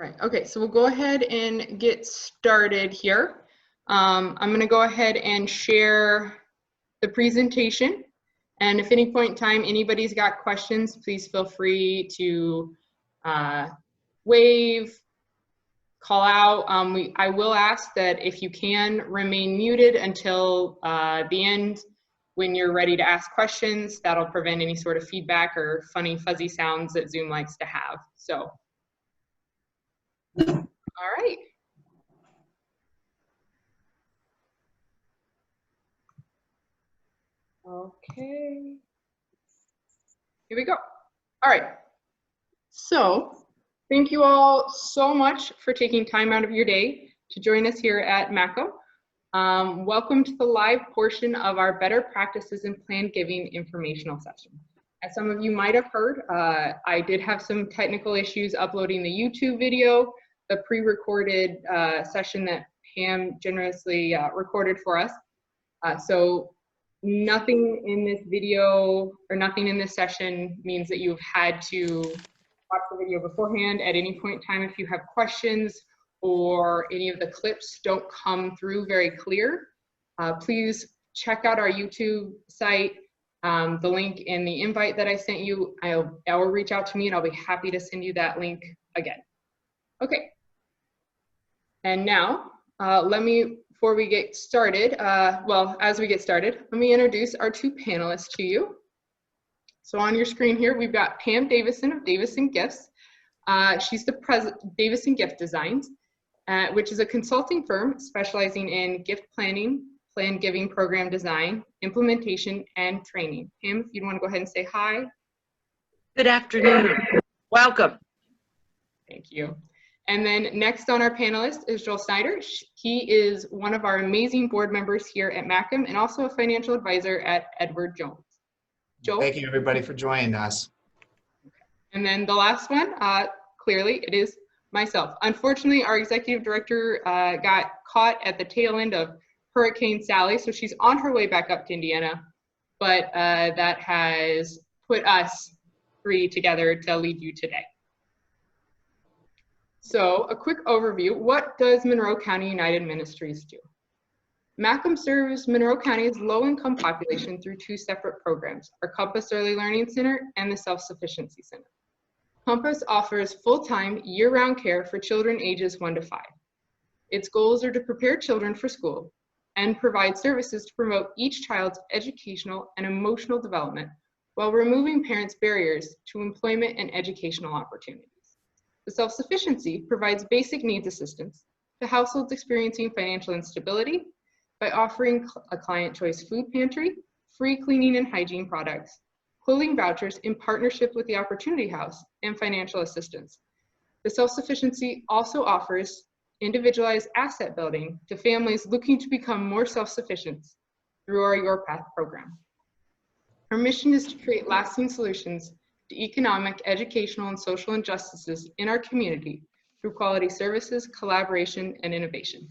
right, okay, so we'll go ahead and get started here. I'm going to go ahead and share the presentation. And if at any point in time anybody's got questions, please feel free to wave, call out. I will ask that if you can, remain muted until the end when you're ready to ask questions. That'll prevent any sort of feedback or funny fuzzy sounds that Zoom likes to have. So, all right. Okay. Here we go. All right. So, thank you all so much for taking time out of your day to join us here at MCUM. Welcome to the live portion of our Better Practices in Plan Giving informational session. As some of you might have heard, I did have some technical issues uploading the YouTube video, the pre-recorded session that Pam generously recorded for us. So nothing in this video or nothing in this session means that you've had to watch the video beforehand. At any point in time, if you have questions or any of the clips don't come through very clear, please check out our YouTube site. The link in the invite that I sent you, will reach out to me and I'll be happy to send you that link again. Okay. And now, before we get started, as we get started, let me introduce our two panelists to you. So on your screen here, we've got Pam Davidson of Davidson Gifts. She's the president of Davidson Gift Designs, which is a consulting firm specializing in gift planning, plan giving program design, implementation, and training. Pam, if you'd want to go ahead and say hi. Good afternoon. Welcome. Thank you. And then next on our panelist is Joel Schneider. He is one of our amazing board members here at MCUM and also a financial advisor at Edward Jones. Joel? Thank you, everybody, for joining us. And then the last one, clearly, it is myself. Unfortunately, our executive director got caught at the tail end of Hurricane Sally, so she's on her way back up to Indiana, but that has put us three together to lead you today. So a quick overview, what does Monroe County United Ministries do? MCUM serves Monroe County's low-income population through two separate programs, our Compass Early Learning Center and the Self-Sufficiency Center. Compass offers full-time, year-round care for children ages 1 to 5. Its goals are to prepare children for school and provide services to promote each child's educational and emotional development while removing parents' barriers to employment and educational opportunities. The Self-Sufficiency provides basic needs assistance to households experiencing financial instability by offering a client choice food pantry, free cleaning and hygiene products, clothing vouchers in partnership with the Opportunity House, and financial assistance. The Self-Sufficiency also offers individualized asset building to families looking to become more self-sufficient through our Your Path program. Our mission is to create lasting solutions to economic, educational, and social injustices in our community through quality services, collaboration, and innovation.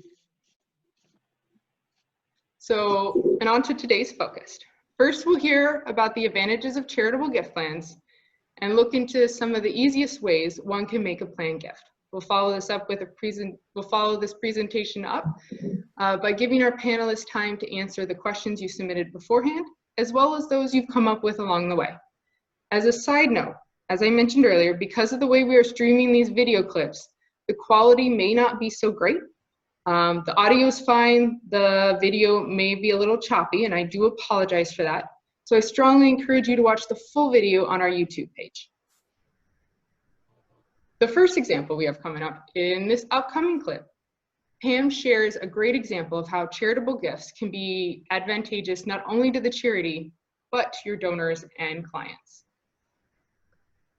So, and on to today's focus. First, we'll hear about the advantages of charitable gift plans and look into some of the easiest ways one can make a planned gift. We'll follow this up with this presentation up by giving our panelists time to answer the questions you submitted beforehand, as well as those you've come up with along the way. As a side note, as I mentioned earlier, because of the way we are streaming these video clips, the quality may not be so great. The audio is fine, the video may be a little choppy, and I do apologize for that. So I strongly encourage you to watch the full video on our YouTube page. The first example we have coming up in this upcoming clip, Pam shares a great example of how charitable gifts can be advantageous not only to the charity, but to your donors and clients.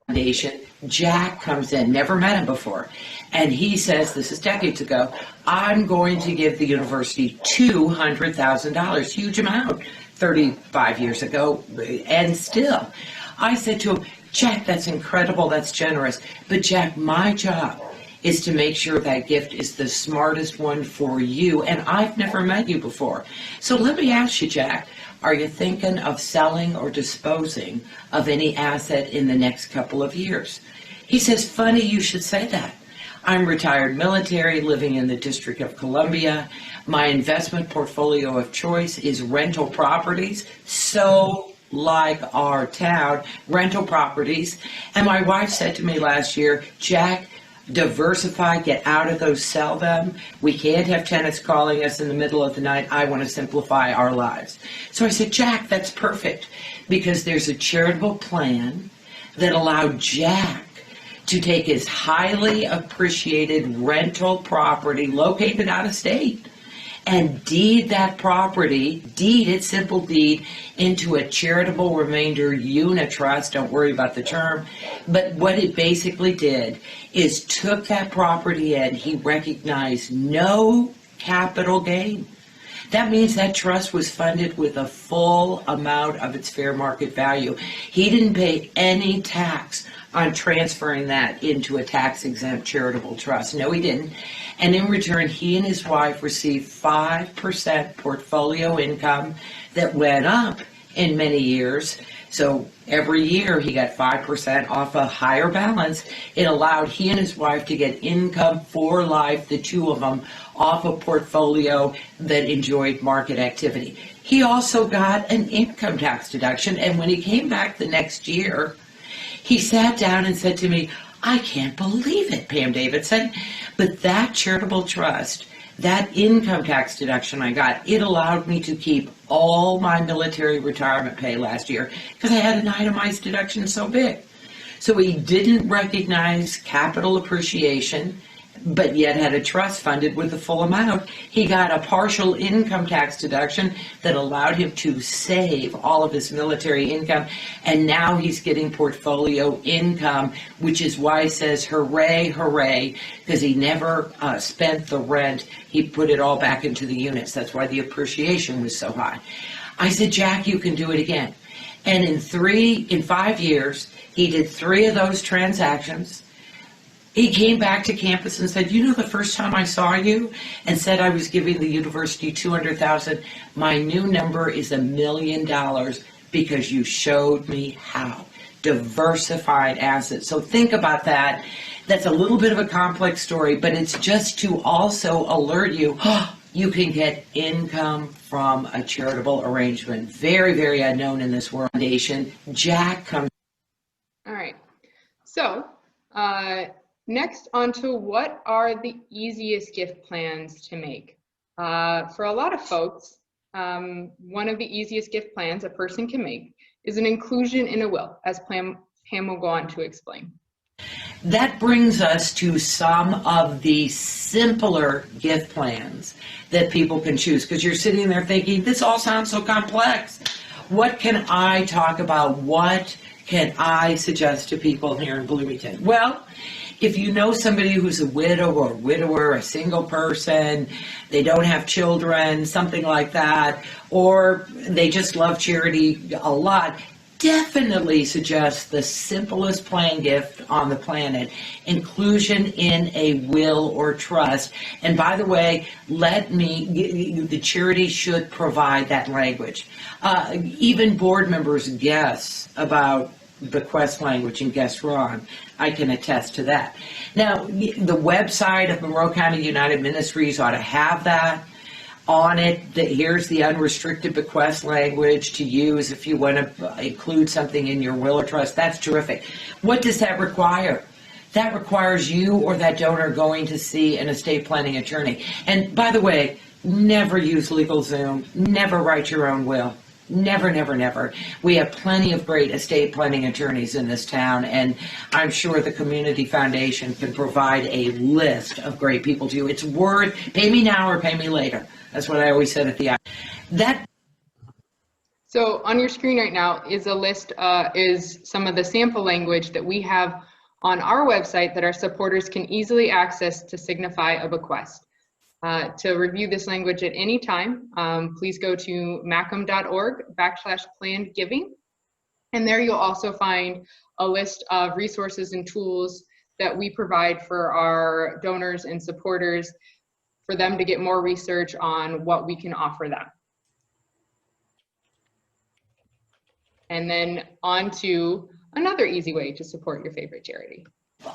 Foundation, Jack comes in, never met him before, and he says, this is decades ago, I'm going to give the university $200,000, huge amount, 35 years ago, and still. I said to him, Jack, that's incredible, that's generous, but Jack, my job is to make sure that gift is the smartest one for you, and I've never met you before. So let me ask you, Jack, are you thinking of selling or disposing of any asset in the next couple of years? He says, funny you should say that. I'm retired military living in the District of Columbia. My investment portfolio of choice is rental properties, so like our town, rental properties. And my wife said to me last year, Jack, diversify, get out of those, sell them. We can't have tenants calling us in the middle of the night. I want to simplify our lives. So I said, Jack, that's perfect, because there's a charitable plan that allowed Jack to take his highly appreciated rental property located out of state and deed that property, deed it, simple deed, into a charitable remainder unit trust. Don't worry about the term. But what it basically did is took that property and he recognized no capital gain. That means that trust was funded with a full amount of its fair market value. He didn't pay any tax on transferring that into a tax-exempt charitable trust. No, he didn't. And in return, he and his wife received 5% portfolio income that went up in many years. So every year he got 5% off a higher balance. It allowed he and his wife to get income for life, the two of them, off a portfolio that enjoyed market activity. He also got an income tax deduction, and when he came back the next year, he sat down and said to me, I can't believe it, Pam Davidson, but that charitable trust, that income tax deduction I got, it allowed me to keep all my military retirement pay last year because I had an itemized deduction so big. So he didn't recognize capital appreciation, but yet had a trust funded with the full amount. He got a partial income tax deduction that allowed him to save all of his military income, and now he's getting portfolio income, which is why he says hooray, hooray, because he never spent the rent. He put it all back into the units. That's why the appreciation was so high. I said, Jack, you can do it again. And in 5 years, he did 3 of those transactions. He came back to campus and said, you know, the first time I saw you and said I was giving the university $200,000, my new number is $1 million because you showed me how. Diversified assets. So think about that. That's a little bit of a complex story, but it's just to also alert you, you can get income from a charitable arrangement. Very, very unknown in this world. Jack comes. All right. So, next on to what are the easiest gift plans to make. For a lot of folks, one of the easiest gift plans a person can make is an inclusion in a will, as Pam will go on to explain. That brings us to some of the simpler gift plans that people can choose, because you're sitting there thinking, this all sounds so complex. What can I talk about? What can I suggest to people here in Bloomington? Well, if you know somebody who's a widow or widower, a single person, they don't have children, something like that, or they just love charity a lot, definitely suggest the simplest plan gift on the planet, inclusion in a will or trust. And by the way, the charity should provide that language. Even board members guess about bequest language and guess wrong. I can attest to that. Now, the website of Monroe County United Ministries ought to have that on it. Here's the unrestricted bequest language to use if you want to include something in your will or trust. That's terrific. What does that require? That requires you or that donor going to see an estate planning attorney. And by the way, never use LegalZoom. Never write your own will. Never, never, never. We have plenty of great estate planning attorneys in this town, and I'm sure the Community Foundation can provide a list of great people to you. It's worth, pay me now or pay me later. That's what I always said at the end. So on your screen right now is a list, is some of the sample language that we have on our website that our supporters can easily access to signify a bequest. To review this language at any time, please go to MCUM.org/planned giving. And there you'll also find a list of resources and tools that we provide for our donors and supporters for them to get more research on what we can offer them. And then on to another easy way to support your favorite charity.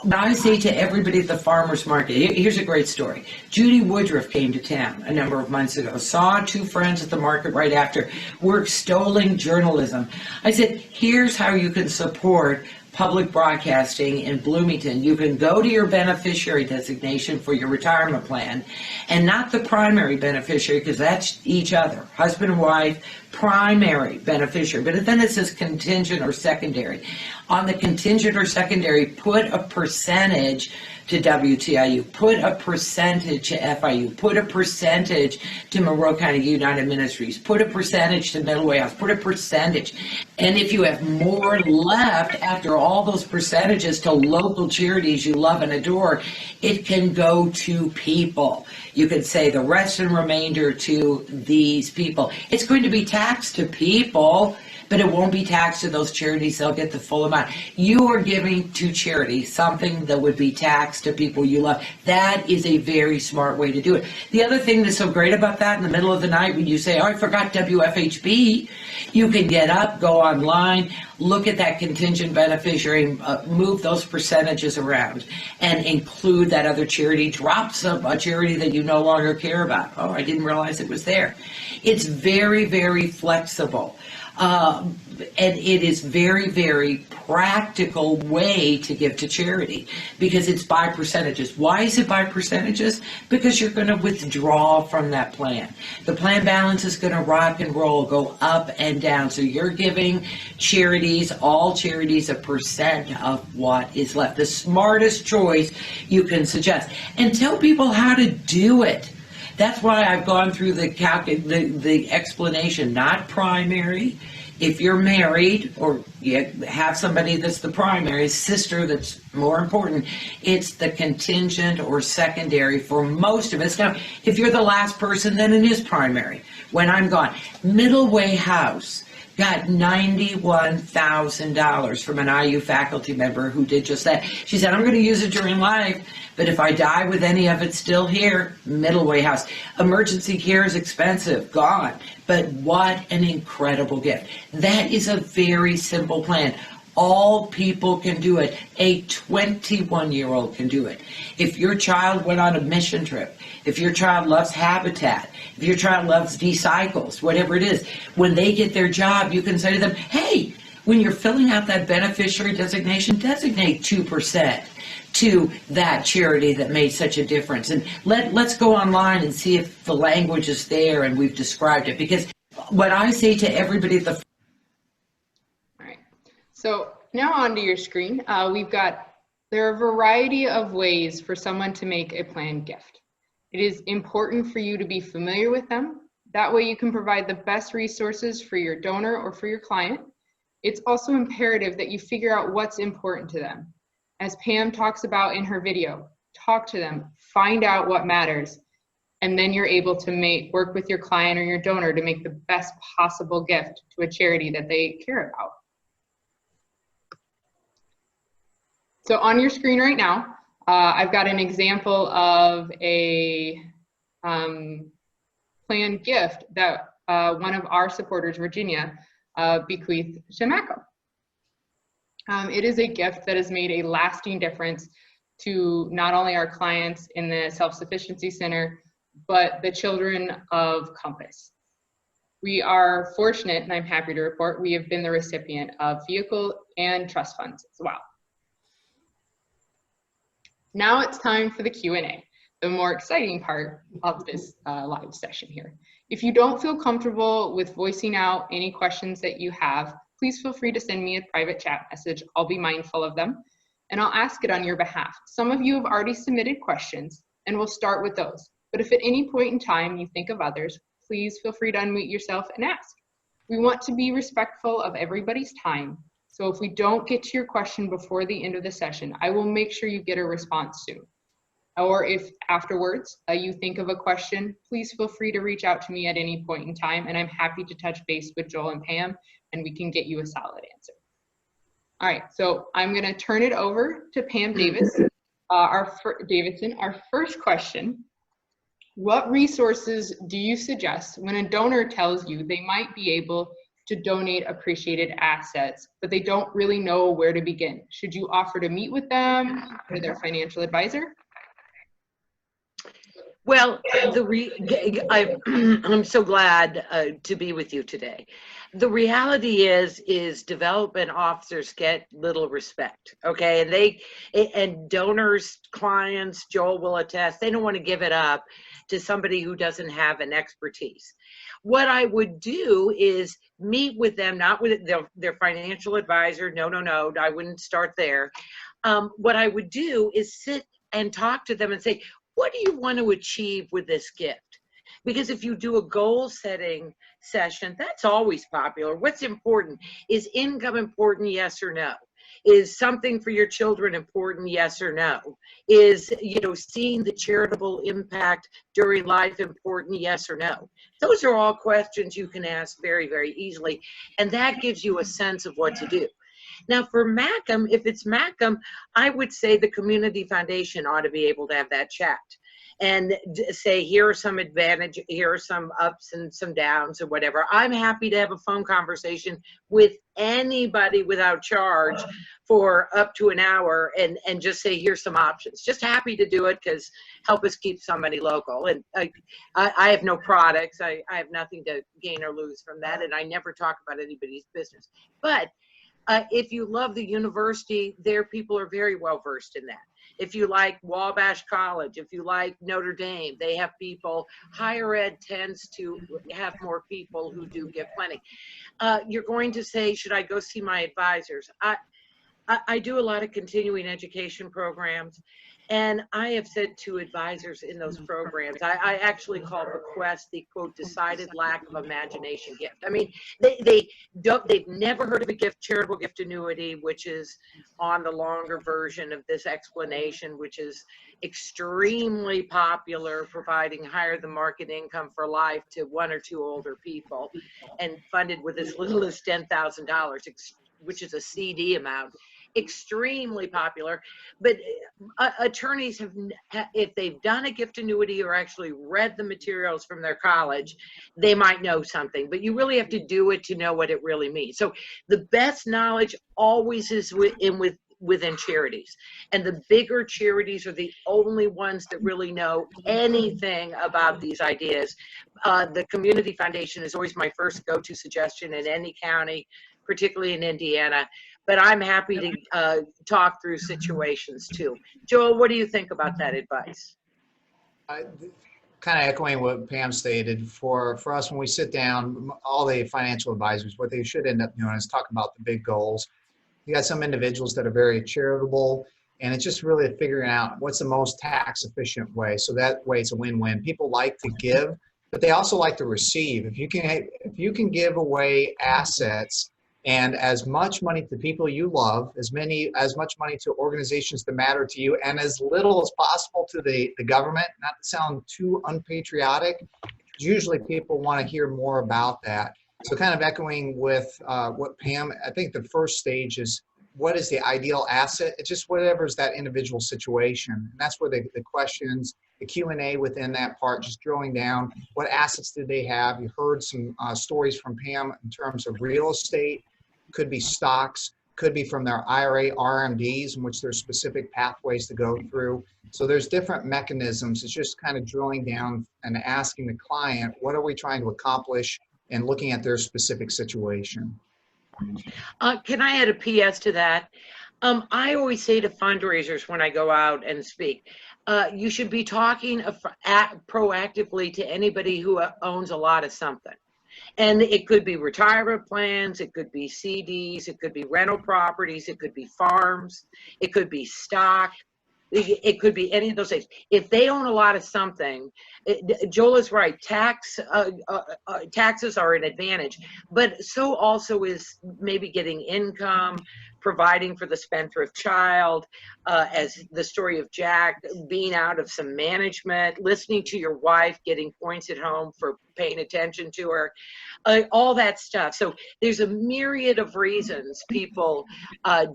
But I say to everybody at the farmer's market, here's a great story. Judy Woodruff came to town a number of months ago, saw two friends at the market right after, were extolling journalism. I said, here's how you can support public broadcasting in Bloomington. You can go to your beneficiary designation for your retirement plan, and not the primary beneficiary, because that's each other, husband and wife, primary beneficiary. But then it says contingent or secondary. On the contingent or secondary, put a percentage to WTIU, put a percentage to FIU, put a percentage to Monroe County United Ministries, put a percentage to Middle Way House, put a percentage. And if you have more left after all those percentages to local charities you love and adore, it can go to people. You can say the rest and remainder to these people. It's going to be taxed to people, but it won't be taxed to those charities. They'll get the full amount. You are giving to charity something that would be taxed to people you love. That is a very smart way to do it. The other thing that's so great about that, in the middle of the night when you say, oh, I forgot WFHB, you can get up, go online, look at that contingent beneficiary, move those percentages around, and include that other charity. Drop a charity that you no longer care about. Oh, I didn't realize it was there. It's very, very flexible. And it is very, very practical way to give to charity because it's by percentages. Why is it by percentages? Because you're going to withdraw from that plan. The plan balance is going to rock and roll, go up and down. So you're giving charities, all charities, a percent of what is left. The smartest choice you can suggest. And tell people how to do it. That's why I've gone through the explanation, not primary. If you're married or you have somebody that's the primary, sister that's more important, it's the contingent or secondary for most of us. Now, if you're the last person, then it is primary. When I'm gone, Middle Way House got $91,000 from an IU faculty member who did just that. She said, I'm going to use it during life, but if I die with any of it still here, Middle Way House. Emergency care is expensive, gone. But what an incredible gift. That is a very simple plan. All people can do it. A 21-year-old can do it. If your child went on a mission trip, if your child loves Habitat, if your child loves D-Cycles, whatever it is, when they get their job, you can say to them, hey, when you're filling out that beneficiary designation, designate 2% to that charity that made such a difference. And let's go online and see if the language is there and we've described it. Because what I say to everybody at the... All right, so now onto your screen, there are a variety of ways for someone to make a planned gift. It is important for you to be familiar with them. That way you can provide the best resources for your donor or for your client. It's also imperative that you figure out what's important to them. As Pam talks about in her video, talk to them, find out what matters, and then you're able to work with your client or your donor to make the best possible gift to a charity that they care about. So on your screen right now, I've got an example of a planned gift that one of our supporters, Virginia, bequeathed to MCUM. It is a gift that has made a lasting difference to not only our clients in the Self-Sufficiency Center, but the children of Compass. We are fortunate, and I'm happy to report, we have been the recipient of vehicle and trust funds as well. Now it's time for the Q&A, the more exciting part of this live session here. If you don't feel comfortable with voicing out any questions that you have, please feel free to send me a private chat message. I'll be mindful of them, and I'll ask it on your behalf. Some of you have already submitted questions, and we'll start with those. But if at any point in time you think of others, please feel free to unmute yourself and ask. We want to be respectful of everybody's time, so if we don't get to your question before the end of the session, I will make sure you get a response soon. Or if afterwards you think of a question, please feel free to reach out to me at any point in time, and I'm happy to touch base with Joel and Pam, and we can get you a solid answer. All right, so I'm gonna turn it over to Pam Davidson. Our first question: what resources do you suggest when a donor tells you they might be able to donate appreciated assets, but they don't really know where to begin. Should you offer to meet with them or their financial advisor? Well, I'm so glad to be with you today. The reality is development officers get little respect, okay? And donors, clients, Joel will attest, they don't want to give it up to somebody who doesn't have an expertise. What I would do is meet with them, not with their financial advisor. No, I wouldn't start there. What I would do is sit and talk to them and say, what do you want to achieve with this gift? Because if you do a goal setting session, that's always popular. What's important? Is income important? Yes or no? Is something for your children important? Yes or no? Is, seeing the charitable impact during life important? Yes or no? Those are all questions you can ask very, very easily. And that gives you a sense of what to do. Now for MCUM, if it's MCUM, I would say the Community Foundation ought to be able to have that chat and say, here are some advantages, here are some ups and some downs or whatever. I'm happy to have a phone conversation with anybody without charge for up to an hour and just say, here's some options. Just happy to do it because help us keep somebody local. And I have no products. I have nothing to gain or lose from that. And I never talk about anybody's business. But if you love the university, their people are very well versed in that. If you like Wabash College, if you like Notre Dame, they have people. Higher ed tends to have more people who do give plenty. You're going to say, should I go see my advisors? I do a lot of continuing education programs, and I have said to advisors in those programs, I actually call bequest the quote decided lack of imagination gift. I mean, they've never heard of a charitable gift annuity, which is on the longer version of this explanation, which is extremely popular, providing higher than market income for life to one or two older people, and funded with as little as $10,000, which is a CD amount. Extremely popular, but attorneys if they've done a gift annuity or actually read the materials from their college, they might know something, but you really have to do it to know what it really means. So the best knowledge always is within charities, and the bigger charities are the only ones that really know anything about these ideas. The Community Foundation is always my first go-to suggestion in any county, particularly in Indiana, but I'm happy to talk through situations too. Joel, what do you think about that advice? Kind of echoing what Pam stated, for us, when we sit down, all the financial advisors, what they should end up doing is talk about the big goals. You got some individuals that are very charitable, and it's just really figuring out what's the most tax efficient way. So that way it's a win-win. People like to give, but they also like to receive. If you can give away assets and as much money to people you love, as much money to organizations that matter to you, and as little as possible to the government, not to sound too unpatriotic, usually people want to hear more about that. So kind of echoing with what Pam, I think the first stage is, what is the ideal asset? It's just whatever's that individual situation. And that's where the questions, the Q&A within that part, just drilling down, what assets did they have? You heard some stories from Pam in terms of real estate, could be stocks, could be from their IRA RMDs, in which there's specific pathways to go through. So there's different mechanisms. It's just kind of drilling down and asking the client, what are we trying to accomplish, and looking at their specific situation. Can I add a PS to that? I always say to fundraisers when I go out and speak, you should be talking proactively to anybody who owns a lot of something. And it could be retirement plans, it could be CDs, it could be rental properties, it could be farms, it could be stock, it could be any of those things. If they own a lot of something, Joel is right, taxes are an advantage, but so also is maybe getting income, providing for the spendthrift child, as the story of Jack, being out of some management, listening to your wife, getting points at home for paying attention to her, all that stuff. So there's a myriad of reasons people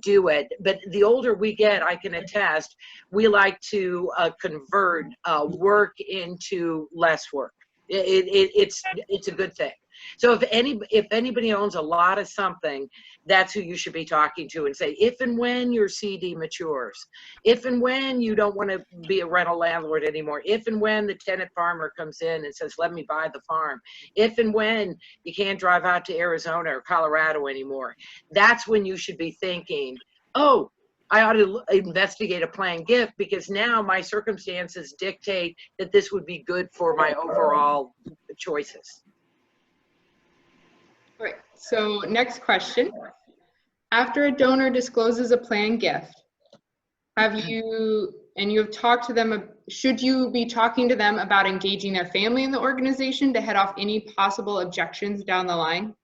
do it, but the older we get, I can attest, we like to convert work into less work. It's a good thing. So if anybody owns a lot of something, that's who you should be talking to and say, if and when your CD matures, if and when you don't want to be a rental landlord anymore, if and when the tenant farmer comes in and says, let me buy the farm, if and when you can't drive out to Arizona or Colorado anymore, that's when you should be thinking, oh, I ought to investigate a planned gift because now my circumstances dictate that this would be good for my overall choices. All right, so next question. After a donor discloses a planned gift, you have talked to them, should you be talking to them about engaging their family in the organization to head off any possible objections down the line?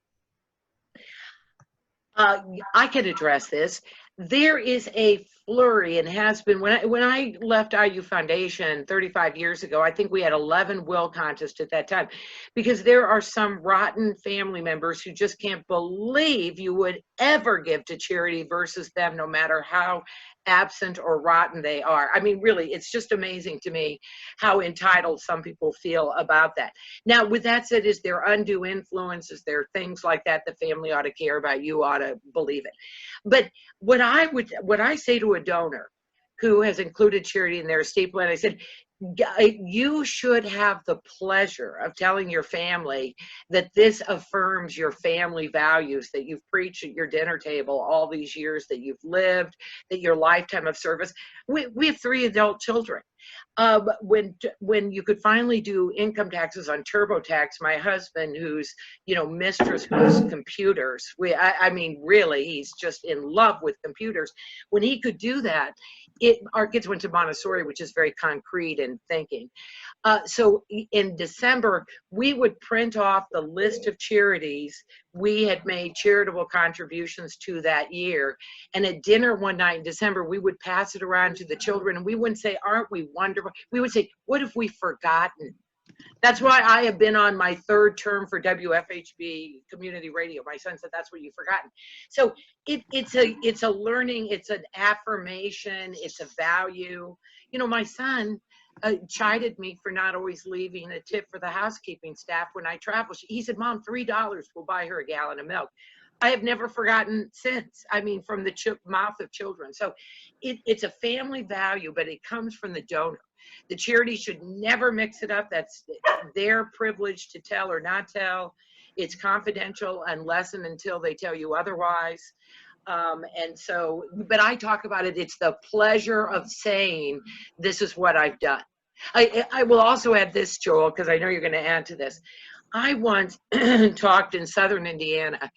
I can address this. There is a flurry and has been, when I left IU Foundation 35 years ago, I think we had 11 will contests at that time, because there are some rotten family members who just can't believe you would ever give to charity versus them, no matter how absent or rotten they are. I mean, really, it's just amazing to me how entitled some people feel about that. Now, with that said, is there undue influence? Is there things like that the family ought to care about? You ought to believe it. But what I say to a donor who has included charity in their estate plan, I said, you should have the pleasure of telling your family that this affirms your family values that you've preached at your dinner table all these years that you've lived, that your lifetime of service. We have 3 adult children. When you could finally do income taxes on TurboTax, my husband, whose mistress was computers, I mean, really, he's just in love with computers. When he could do that, our kids went to Montessori, which is very concrete in thinking. So in December, we would print off the list of charities we had made charitable contributions to that year. And at dinner one night in December, we would pass it around to the children, and we wouldn't say, aren't we wonderful? We would say, what have we forgotten? That's why I have been on my 3rd term for WFHB community radio. My son said, that's what you've forgotten. So it's a learning, it's an affirmation, it's a value. My son chided me for not always leaving a tip for the housekeeping staff when I travel. He said, Mom, $3 will buy her a gallon of milk. I have never forgotten since. I mean, from the mouth of children. So it's a family value, but it comes from the donor. The charity should never mix it up. That's their privilege to tell or not tell. It's confidential unless and until they tell you otherwise. But I talk about it. It's the pleasure of saying, this is what I've done. I will also add this, Joel, because I know you're going to add to this. I once talked in Southern Indiana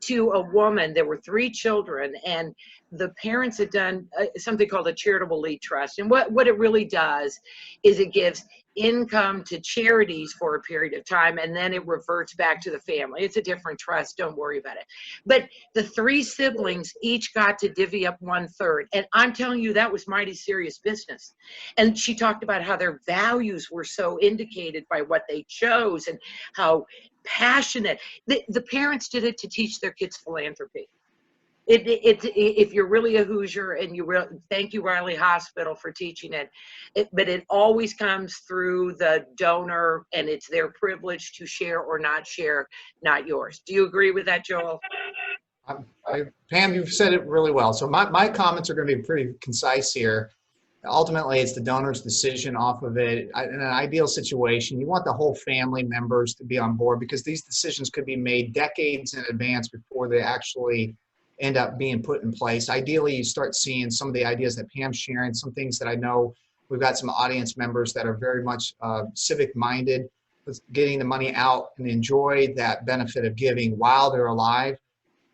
to a woman. There were 3 children, and the parents had done something called a charitable lead trust. And what it really does is it gives income to charities for a period of time, and then it reverts back to the family. It's a different trust. Don't worry about it. But the 3 siblings each got to divvy up 1/3. And I'm telling you, that was mighty serious business. And she talked about how their values were so indicated by what they chose and how passionate. The parents did it to teach their kids philanthropy. If you're really a Hoosier, and thank you, Riley Hospital, for teaching it, but it always comes through the donor, and it's their privilege to share or not share, not yours. Do you agree with that, Joel? Pam, you've said it really well. So my comments are going to be pretty concise here. Ultimately, it's the donor's decision off of it. In an ideal situation, you want the whole family members to be on board, because these decisions could be made decades in advance before they actually end up being put in place. Ideally, you start seeing some of the ideas that Pam's sharing, some things that I know we've got some audience members that are very much civic minded, with getting the money out and enjoy that benefit of giving while they're alive.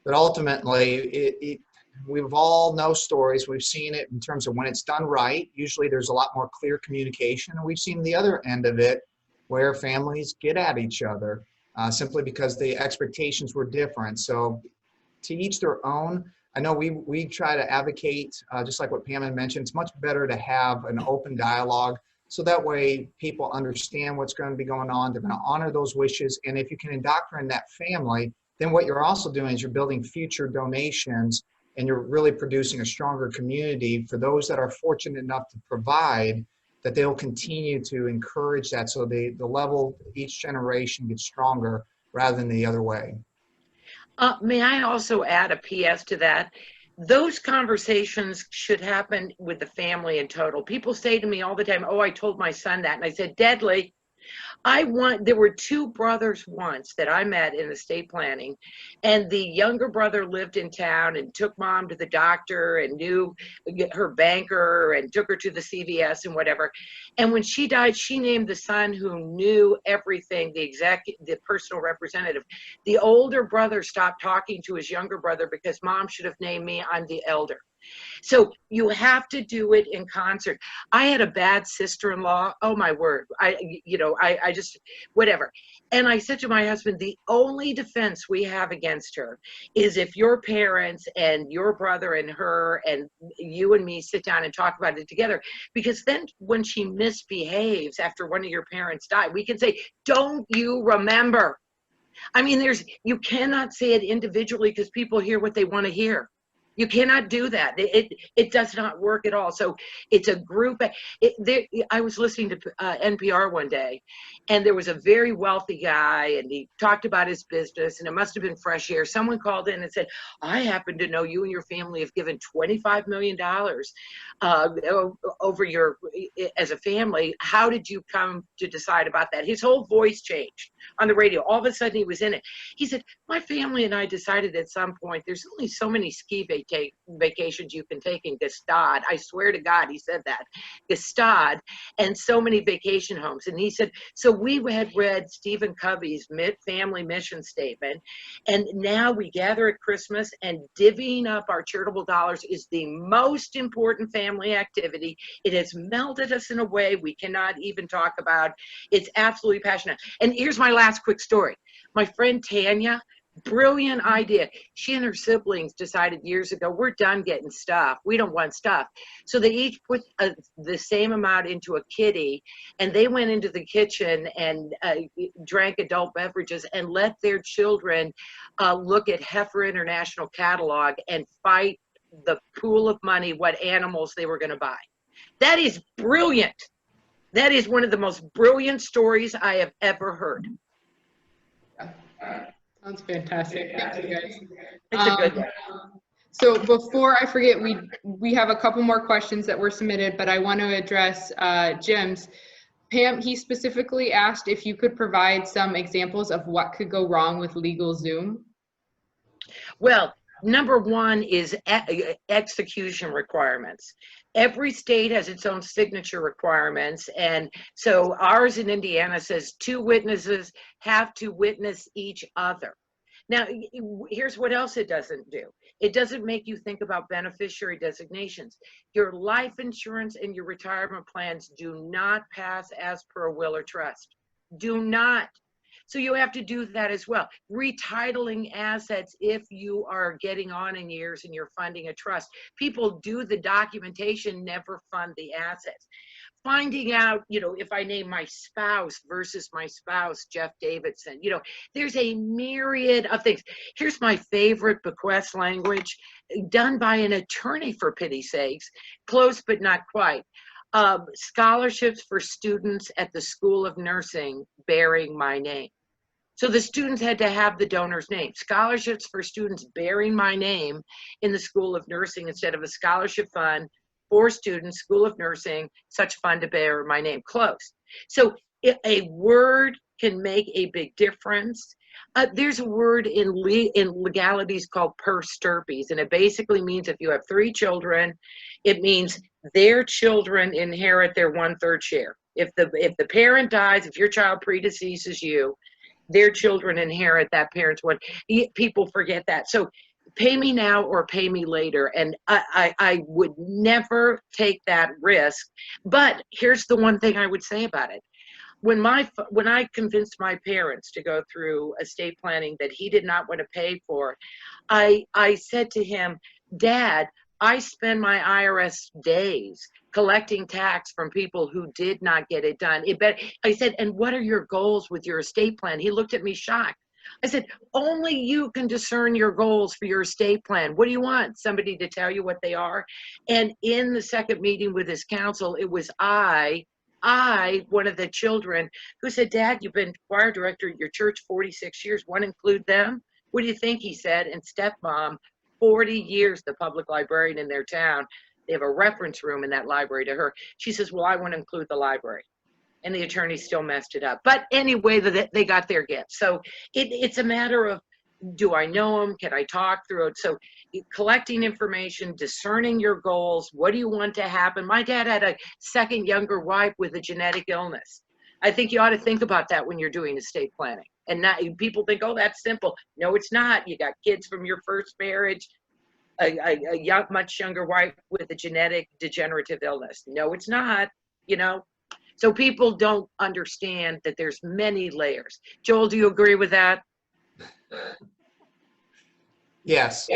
But ultimately, we've all know stories. We've seen it in terms of when it's done right. Usually there's a lot more clear communication. And we've seen the other end of it where families get at each other simply because the expectations were different. So to each their own. I know we try to advocate, just like what Pam had mentioned, it's much better to have an open dialogue. So that way people understand what's going to be going on. They're going to honor those wishes. And if you can indoctrinate that family, then what you're also doing is you're building future donations, and you're really producing a stronger community for those that are fortunate enough to provide, that they'll continue to encourage that. So the level each generation gets stronger. rather than the other way. May I also add a PS to that? Those conversations should happen with the family in total. People say to me all the time, oh, I told my son that. And I said, Deadly, there were two brothers once that I met in estate planning, and the younger brother lived in town and took mom to the doctor and knew her banker and took her to the CVS and whatever. And when she died, she named the son who knew everything, the personal representative. The older brother stopped talking to his younger brother because mom should have named me. I'm the elder. So you have to do it in concert. I had a bad sister-in-law. Oh my word. I just, whatever. And I said to my husband, the only defense we have against her is if your parents and your brother and her and you and me sit down and talk about it together. Because then when she misbehaves after one of your parents died, we can say, don't you remember? I mean, you cannot say it individually because people hear what they want to hear. You cannot do that. It does not work at all. So it's a group. I was listening to NPR one day, and there was a very wealthy guy, and he talked about his business, and it must have been fresh air. Someone called in and said, I happen to know you and your family have given $25 million as a family. How did you come to decide about that? His whole voice changed on the radio. All of a sudden he was in it. He said, my family and I decided at some point there's only so many ski vacations you can take in Gstaad. I swear to God, he said that. Gstaad, and so many vacation homes. And he said, so we had read Stephen Covey's family mission statement, and now we gather at Christmas, and divvying up our charitable dollars is the most important family activity. It has melted us in a way we cannot even talk about. It's absolutely passionate. And here's my last quick story. My friend Tanya, brilliant idea. She and her siblings decided years ago, we're done getting stuff. We don't want stuff. So they each put the same amount into a kitty, and they went into the kitchen and drank adult beverages and let their children look at Heifer International Catalog and fight the pool of money, what animals they were going to buy. That is brilliant. That is one of the most brilliant stories I have ever heard. Sounds fantastic. Thank you, guys. It's a good one. So before I forget, we have a couple more questions that were submitted, but I want to address Jim's. Pam, he specifically asked if you could provide some examples of what could go wrong with LegalZoom. Well, number one is execution requirements. Every state has its own signature requirements. And so ours in Indiana says 2 witnesses have to witness each other. Now, here's what else it doesn't do. It doesn't make you think about beneficiary designations. Your life insurance and your retirement plans do not pass as per a will or trust. Do not. So you have to do that as well. Retitling assets if you are getting on in years and you're funding a trust. People do the documentation, never fund the assets. Finding out, if I name my spouse versus my spouse, Jeff Davidson, there's a myriad of things. Here's my favorite bequest language, done by an attorney, for pity's sakes, close but not quite. Scholarships for students at the School of Nursing bearing my name. So the students had to have the donor's name. Scholarships for students bearing my name in the School of Nursing instead of a scholarship fund for students, School of Nursing, such fund to bear my name. Close. So a word can make a big difference. There's a word in legalities called per stirpes, and it basically means if you have 3 children, it means their children inherit their 1/3 share. If the parent dies, if your child predeceases you, their children inherit that parent's one. People forget that. So pay me now or pay me later. And I would never take that risk. But here's the one thing I would say about it. When I convinced my parents to go through estate planning that he did not want to pay for, I said to him, Dad, I spend my IRS days collecting tax from people who did not get it done. I said, and what are your goals with your estate plan? He looked at me shocked. I said, only you can discern your goals for your estate plan. What do you want? Somebody to tell you what they are? And in the second meeting with his counsel, it was I one of the children who said, Dad, you've been choir director at your church 46 years, want to include them? What do you think? He said. And stepmom, 40 years, the public librarian in their town, they have a reference room in that library to her. She says, well, I want to include the library. And the attorney still messed it up. But anyway, they got their gift. So it's a matter of, do I know them? Can I talk through it? So collecting information, discerning your goals. What do you want to happen? My dad had a second younger wife with a genetic illness. I think you ought to think about that when you're doing estate planning. And not, people think, oh, that's simple. No, it's not. You got kids from your first marriage, a much younger wife with a genetic degenerative illness. No, it's not, you know. So people don't understand that there's many layers. Joel, do you agree with that? Yes.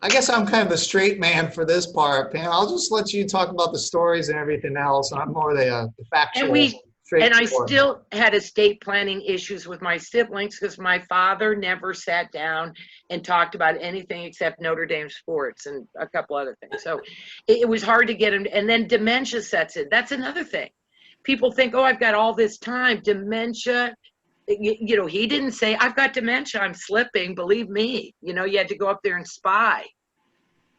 I guess I'm kind of the straight man for this part, Pam. I'll just let you talk about the stories and everything else. I'm more the factual. And I still had estate planning issues with my siblings because my father never sat down and talked about anything except Notre Dame sports and a couple other things. So it was hard to get him. And then dementia sets in. That's another thing. People think, oh, I've got all this time. Dementia, you know, he didn't say, I've got dementia, I'm slipping. Believe me, you know, you had to go up there and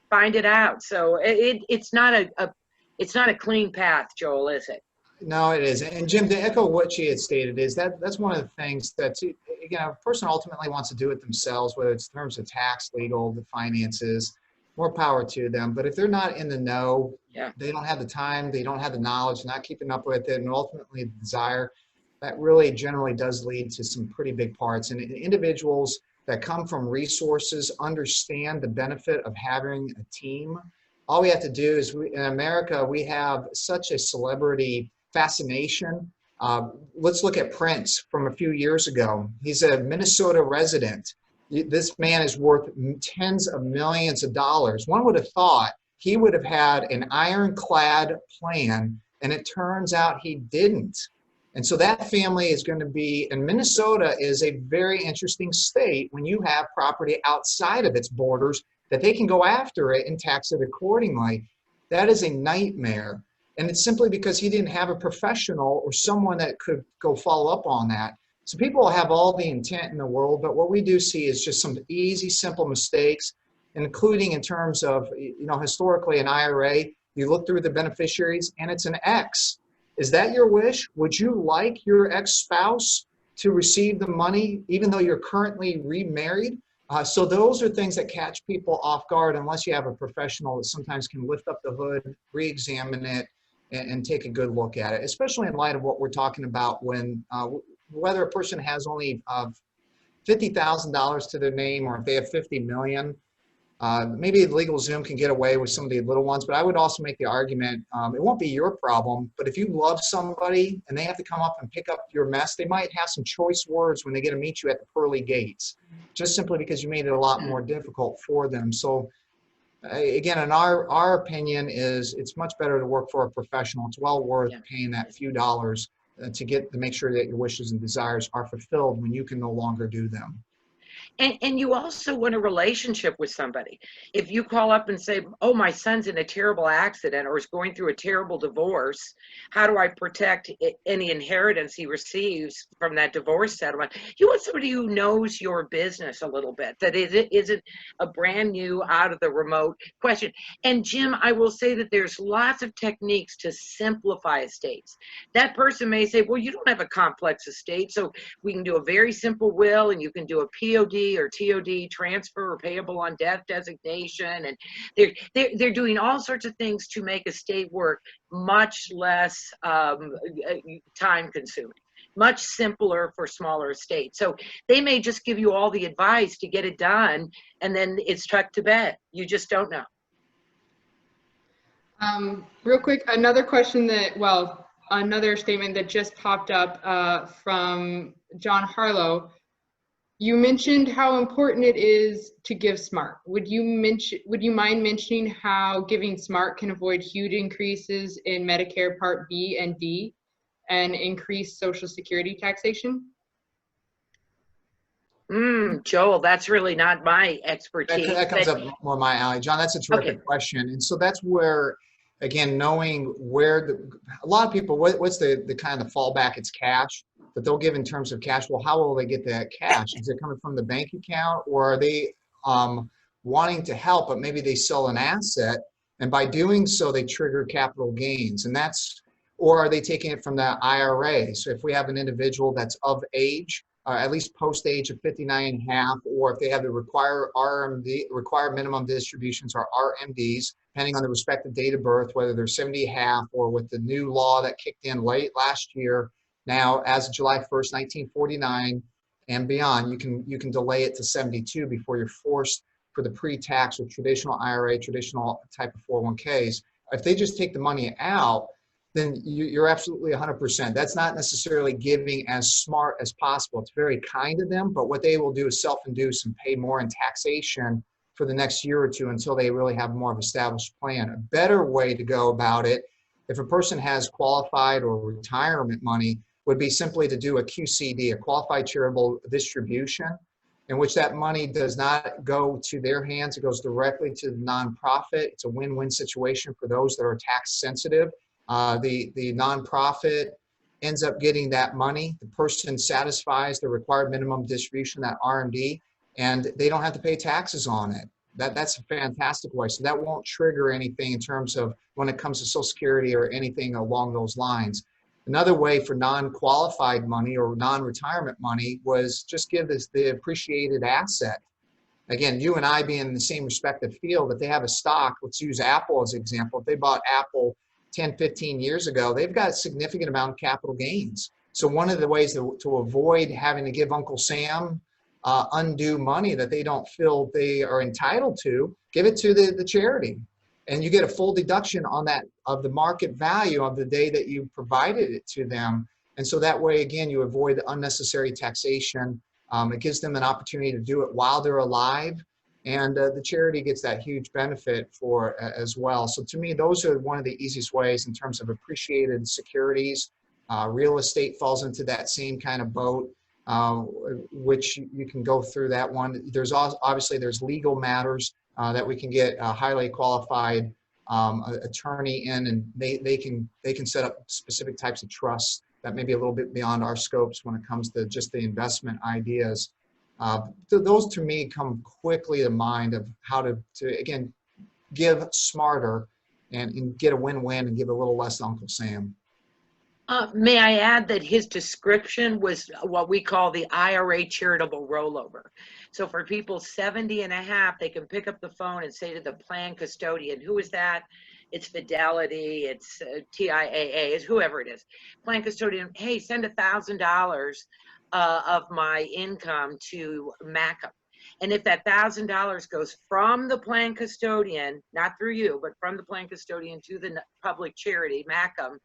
find it out. So it's not a clean path, Joel, is it? No, it isn't. And Jim, to echo what she had stated, is that's one of the things that, again, a person ultimately wants to do it themselves, whether it's in terms of tax, legal, the finances, more power to them. But if they're not in the know, they don't have the time, they don't have the knowledge, not keeping up with it, and ultimately the desire, that really generally does lead to some pretty big parts. And individuals that come from resources understand the benefit of having a team. All we have to do is, in America, we have such a celebrity fascination. Let's look at Prince from a few years ago. He's a Minnesota resident. This man is worth tens of millions of dollars. One would have thought he would have had an ironclad plan, and it turns out he didn't. And so that family is going to be, and Minnesota is a very interesting state when you have property outside of its borders that they can go after it and tax it accordingly. That is a nightmare. And it's simply because he didn't have a professional or someone that could go follow up on that. So people have all the intent in the world, but what we do see is just some easy, simple mistakes, including in terms of, you know, historically an IRA, you look through the beneficiaries and it's an X. Is that your wish? Would you like your ex-spouse to receive the money even though you're currently remarried? So those are things that catch people off guard unless you have a professional that sometimes can lift up the hood, re-examine it, and take a good look at it, especially in light of what we're talking about when whether a person has only $50,000 to their name or if they have 50 million. Maybe LegalZoom can get away with some of the little ones, but I would also make the argument, it won't be your problem, but if you love somebody and they have to come up and pick up your mess, they might have some choice words when they get to meet you at the pearly gates, just simply because you made it a lot more difficult for them. So again, in our opinion is it's much better to work for a professional. It's well worth paying that few dollars to make sure that your wishes and desires are fulfilled when you can no longer do them. And you also want a relationship with somebody. If you call up and say, oh, my son's in a terrible accident or is going through a terrible divorce, how do I protect any inheritance he receives from that divorce settlement? You want somebody who knows your business a little bit, that isn't a brand new out of the remote question. And Jim, I will say that there's lots of techniques to simplify estates. That person may say, well, you don't have a complex estate, so we can do a very simple will and you can do a POD or TOD, transfer or payable on death designation, and they're doing all sorts of things to make estate work much less time consuming, much simpler for smaller estates. So they may just give you all the advice to get it done, and then it's tucked to bed. You just don't know. Real quick, another question that, well, another statement that just popped up from John Harlow. You mentioned how important it is to give SMART. Would you mind mentioning how giving SMART can avoid huge increases in Medicare Part B and D and increase Social Security taxation? Joel, that's really not my expertise. That comes up more my alley. John, that's a terrific question. And so that's where again, knowing where a lot of people, what's the kind of fallback? It's cash that they'll give in terms of cash. Well, how will they get that cash? Is it coming from the bank account, or are they wanting to help, but maybe they sell an asset, and by doing so, they trigger capital gains, and that's, or are they taking it from the IRA? So if we have an individual that's of age, at least post age of 59 and a half, or if they have the required minimum distributions or RMDs, depending on the respective date of birth, whether they're 70 and a half, or with the new law that kicked in late last year, now as of July 1st, 1949 and beyond, you can delay it to 72 before you're forced for the pre-tax or traditional IRA, traditional type of 401ks. If they just take the money out, then you're absolutely 100%. That's not necessarily giving as smart as possible. It's very kind of them, but what they will do is self-induce and pay more in taxation for the next year or two until they really have more of an established plan. A better way to go about it, if a person has qualified or retirement money, would be simply to do a QCD, a qualified charitable distribution, in which that money does not go to their hands. It goes directly to the nonprofit. It's a win-win situation for those that are tax sensitive. The nonprofit ends up getting that money. The person satisfies the required minimum distribution, that RMD, and they don't have to pay taxes on it. That's a fantastic way. So that won't trigger anything in terms of when it comes to Social Security or anything along those lines. Another way for non-qualified money or non-retirement money was just give this the appreciated asset. Again, you and I being in the same respective field, if they have a stock, let's use Apple as an example. If they bought Apple 10, 15 years ago, they've got a significant amount of capital gains. So one of the ways to avoid having to give Uncle Sam undue money that they don't feel they are entitled to, give it to the charity. And you get a full deduction on that of the market value of the day that you provided it to them. And so that way, again, you avoid unnecessary taxation. It gives them an opportunity to do it while they're alive. And the charity gets that huge benefit for as well. So to me, those are one of the easiest ways in terms of appreciated securities. Real estate falls into that same kind of boat, which you can go through that one. There's obviously there's legal matters that we can get a highly qualified attorney in, and they can set up specific types of trusts that may be a little bit beyond our scopes when it comes to just the investment ideas. Those to me come quickly to mind of how to again, give smarter and get a win-win and give a little less to Uncle Sam. May I add that his description was what we call the IRA charitable rollover. So for people 70 and a half, they can pick up the phone and say to the plan custodian, who is that? It's Fidelity, it's TIAA, it's whoever it is. Plan custodian, hey, send $1,000 of my income to MCUM. And if that $1,000 goes from the plan custodian, not through you, but from the plan custodian to the public charity, MCUM,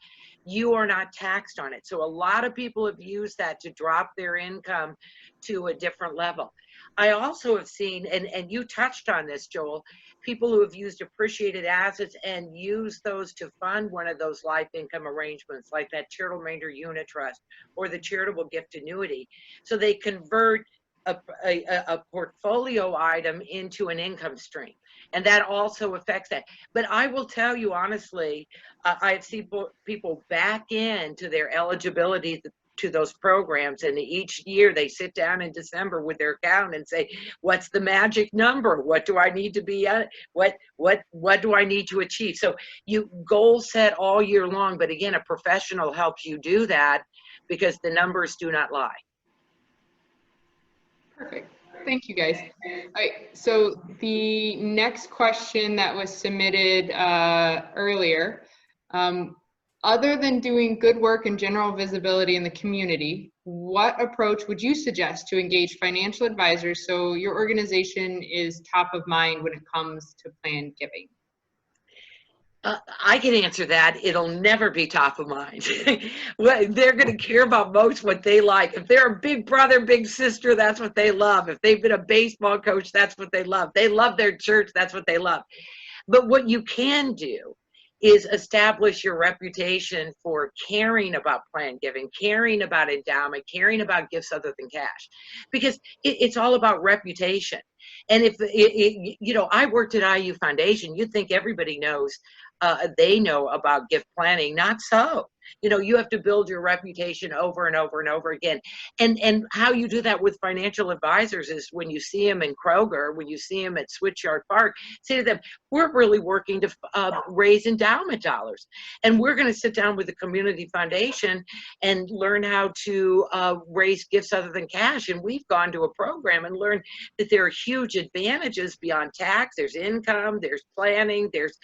you are not taxed on it. So a lot of people have used that to drop their income to a different level. I also have seen, and you touched on this, Joel, people who have used appreciated assets and use those to fund one of those life income arrangements, like that charitable remainder unit trust or the charitable gift annuity. So they convert a portfolio item into an income stream, and that also affects that. But I will tell you honestly, I've seen people back into their eligibility to those programs, and each year they sit down in December with their accountant and say, what's the magic number? What do I need to be at? What do I need to achieve? So you goal set all year long, but again, a professional helps you do that because the numbers do not lie. Perfect. Thank you, guys. All right, so the next question that was submitted earlier, other than doing good work and general visibility in the community, what approach would you suggest to engage financial advisors so your organization is top of mind when it comes to planned giving? I can answer that. It'll never be top of mind. They're going to care about most what they like. If they're a big brother, big sister, that's what they love. If they've been a baseball coach, that's what they love. They love their church, that's what they love. But what you can do is establish your reputation for caring about planned giving, caring about endowment, caring about gifts other than cash, because it's all about reputation. And if, you know, I worked at IU Foundation, you'd think everybody knows they know about gift planning. Not so. You know, you have to build your reputation over and over and over again. And how you do that with financial advisors is when you see them in Kroger, when you see them at Switchyard Park, say to them, we're really working to raise endowment dollars. And we're going to sit down with the community foundation and learn how to raise gifts other than cash. And we've gone to a program and learned that there are huge advantages beyond tax. There's income, there's planning, there's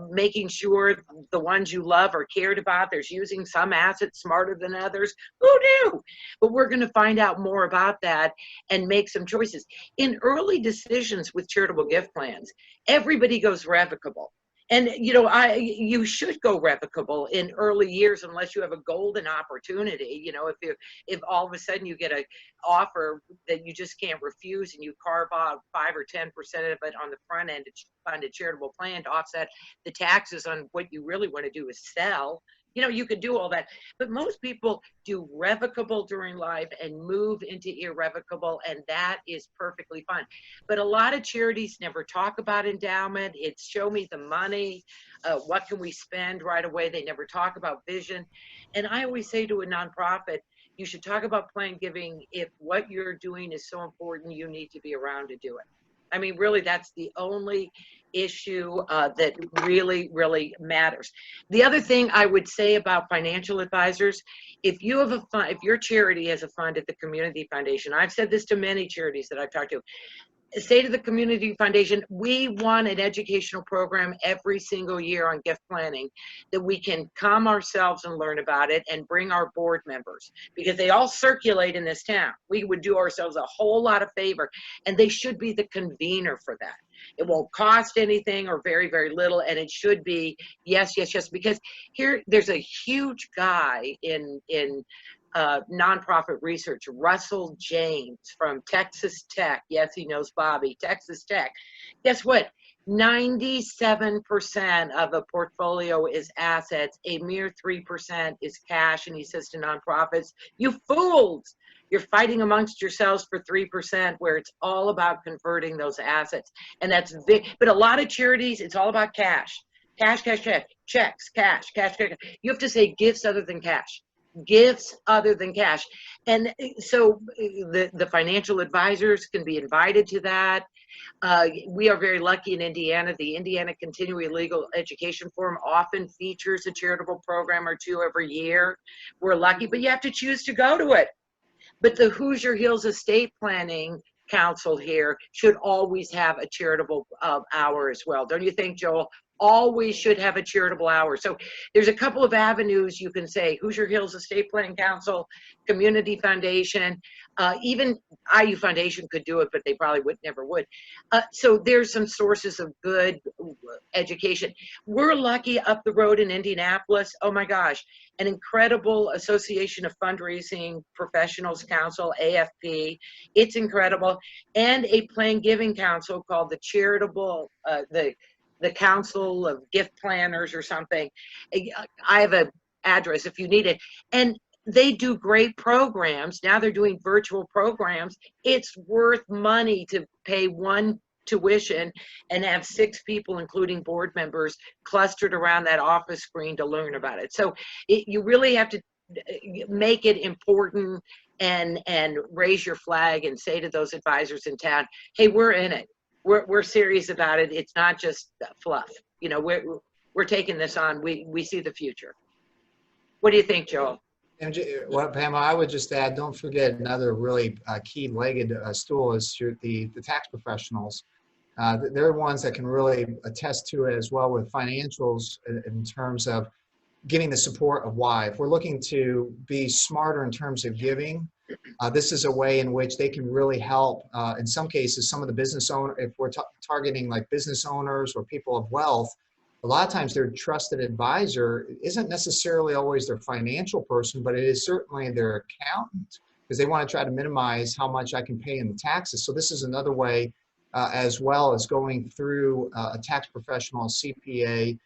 making sure the ones you love are cared about. There's using some assets smarter than others. Who knew? But we're going to find out more about that and make some choices. In early decisions with charitable gift plans, everybody goes revocable. And you know, you should go revocable in early years unless you have a golden opportunity. You know, if all of a sudden you get an offer that you just can't refuse and you carve out 5 or 10% of it on the front end to fund a charitable plan to offset the taxes on what you really want to do is sell. You know, you could do all that, but most people do revocable during life and move into irrevocable, and that is perfectly fine. But a lot of charities never talk about endowment. It's show me the money. What can we spend right away? They never talk about vision. And I always say to a nonprofit, you should talk about planned giving if what you're doing is so important, you need to be around to do it. I mean, really, that's the only issue that really matters. The other thing I would say about financial advisors, if you have a fund, if your charity has a fund at the community foundation, I've said this to many charities that I've talked to, say to the community foundation, we want an educational program every single year on gift planning that we can come ourselves and learn about it and bring our board members, because they all circulate in this town. We would do ourselves a whole lot of favor, and they should be the convener for that. It won't cost anything or very little, and it should be yes, because here there's a huge guy in nonprofit research, Russell James from Texas Tech. Yes, he knows Bobby, Texas Tech. Guess what? 97% of a portfolio is assets. A mere 3% is cash. And he says to nonprofits, you fools, you're fighting amongst yourselves for 3% where it's all about converting those assets. And that's big. But a lot of charities, it's all about cash. Cash, checks, cash. You have to say gifts other than cash. Gifts other than cash. And so the financial advisors can be invited to that. We are very lucky in Indiana. The Indiana Continuing Legal Education Forum often features a charitable program or two every year. We're lucky, but you have to choose to go to it. But the Hoosier Hills Estate Planning Council here should always have a charitable hour as well. Don't you think, Joel? Always should have a charitable hour. So there's a couple of avenues you can say: Hoosier Hills Estate Planning Council, Community Foundation, even IU Foundation could do it, but they probably never would. So there's some sources of good education. We're lucky up the road in Indianapolis. Oh my gosh, an incredible Association of Fundraising Professionals Council, AFP. It's incredible. And a planned giving council called the Charitable, the Council of Gift Planners or something. I have an address if you need it. And they do great programs. Now they're doing virtual programs. It's worth money to pay one tuition and have 6 people, including board members, clustered around that office screen to learn about it. So you really have to make it important and raise your flag and say to those advisors in town, hey, we're in it. We're serious about it. It's not just fluff. You know, we're taking this on. We see the future. What do you think, Joel? And well, Pam, I would just add, don't forget another really key-legged stool is the tax professionals. They're ones that can really attest to it as well with financials in terms of getting the support of why. If we're looking to be smarter in terms of giving, this is a way in which they can really help. In some cases, some of the business owner, if we're targeting like business owners or people of wealth, a lot of times their trusted advisor isn't necessarily always their financial person, but it is certainly their accountant, because they want to try to minimize how much I can pay in the taxes. So this is another way, as well as going through a tax professional, CPA,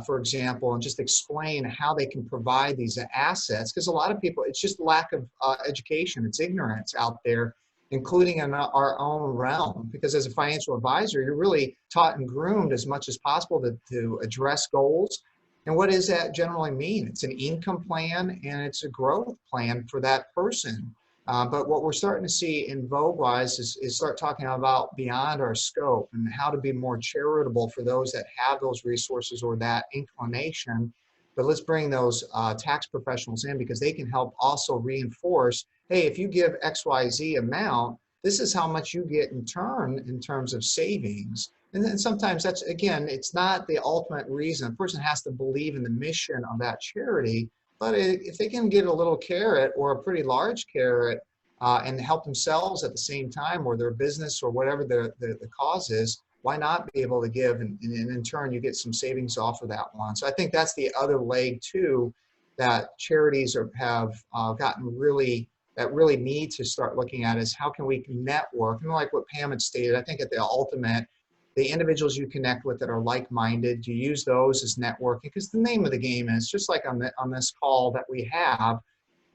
for example, and just explain how they can provide these assets. Because a lot of people, it's just lack of education, it's ignorance out there including in our own realm. Because as a financial advisor, you're really taught and groomed as much as possible to address goals. And what does that generally mean? It's an income plan and it's a growth plan for that person. But what we're starting to see in vogue-wise is start talking about beyond our scope and how to be more charitable for those that have those resources or that inclination. But let's bring those tax professionals in, because they can help also reinforce, hey, if you give XYZ amount, this is how much you get in turn in terms of savings. And then sometimes that's, again, it's not the ultimate reason. A person has to believe in the mission of that charity. But if they can get a little carrot or a pretty large carrot and help themselves at the same time, or their business or whatever the cause is, why not be able to give? And in turn, you get some savings off of that one. So I think that's the other leg too, that charities have gotten really, that really need to start looking at, is how can we network? And like what Pam had stated, I think at the ultimate, the individuals you connect with that are like-minded, you use those as networking, because the name of the game is just like on this call that we have.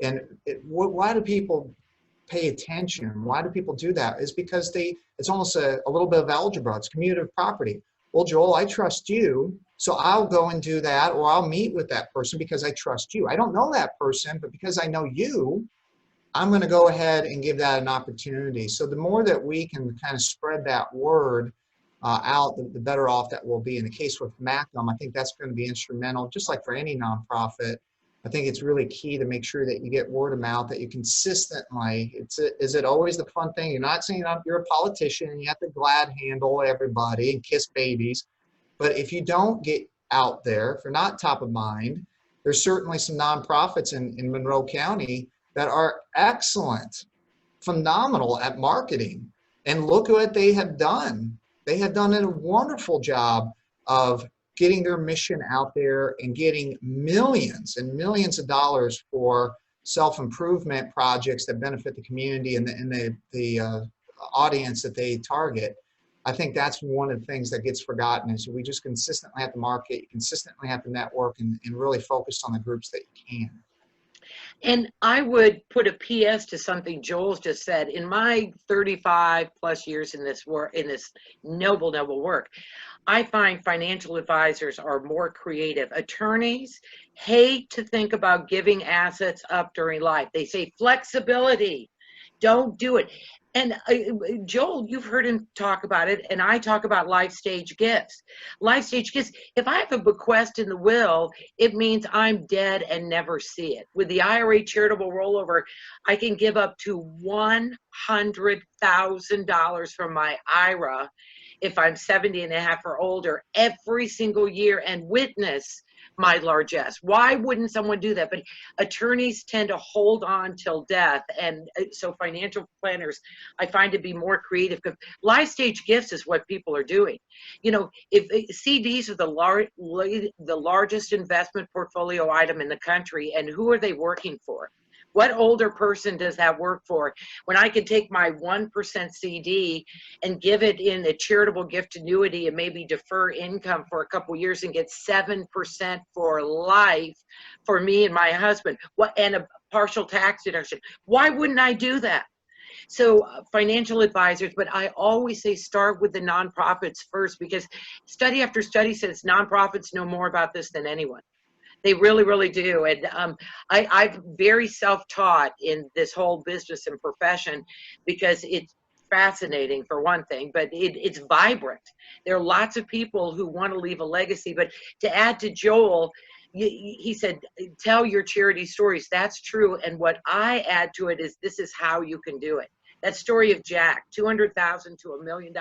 And why do people pay attention? Why do people do that? Is because it's almost a little bit of algebra. It's commutative property. Well, Joel, I trust you, so I'll go and do that, or I'll meet with that person because I trust you. I don't know that person, but because I know you, I'm going to go ahead and give that an opportunity. So the more that we can kind of spread that word out, the better off that will be. In the case with MCUM, I think that's going to be instrumental, just like for any nonprofit. I think it's really key to make sure that you get word of mouth, that you consistently, is it always the fun thing? You're not saying you're a politician and you have to glad handle everybody and kiss babies. But if you don't get out there, if you're not top of mind, there's certainly some nonprofits in Monroe County that are excellent, phenomenal at marketing. And look at what they have done. They have done a wonderful job of getting their mission out there and getting millions and millions of dollars for self-improvement projects that benefit the community and the audience that they target. I think that's one of the things that gets forgotten, is we just consistently have to market, you consistently have to network, and really focus on the groups that you can. And I would put a PS to something Joel's just said. In my 35 plus years in this work, in this noble work, I find financial advisors are more creative. Attorneys hate to think about giving assets up during life. They say flexibility, don't do it. And Joel, you've heard him talk about it, and I talk about life stage gifts. Life stage gifts, if I have a bequest in the will, it means I'm dead and never see it. With the IRA charitable rollover, I can give up to $100,000 from my IRA if I'm 70 and a half or older every single year and witness my largesse. Why wouldn't someone do that? But attorneys tend to hold on till death. And so financial planners, I find to be more creative, because life stage gifts is what people are doing. You know, if CDs are the largest investment portfolio item in the country, and who are they working for? What older person does that work for? When I could take my 1% CD and give it in a charitable gift annuity and maybe defer income for a couple years and get 7% for life for me and my husband, and a partial tax deduction. Why wouldn't I do that? So financial advisors, but I always say start with the nonprofits first, because study after study says nonprofits know more about this than anyone. They really, really do. And I'm very self-taught in this whole business and profession, because it's fascinating for one thing, but it's vibrant. There are lots of people who want to leave a legacy. But to add to Joel, he said, tell your charity stories. That's true. And what I add to it is, this is how you can do it. That story of Jack, $200,000 to $1 million,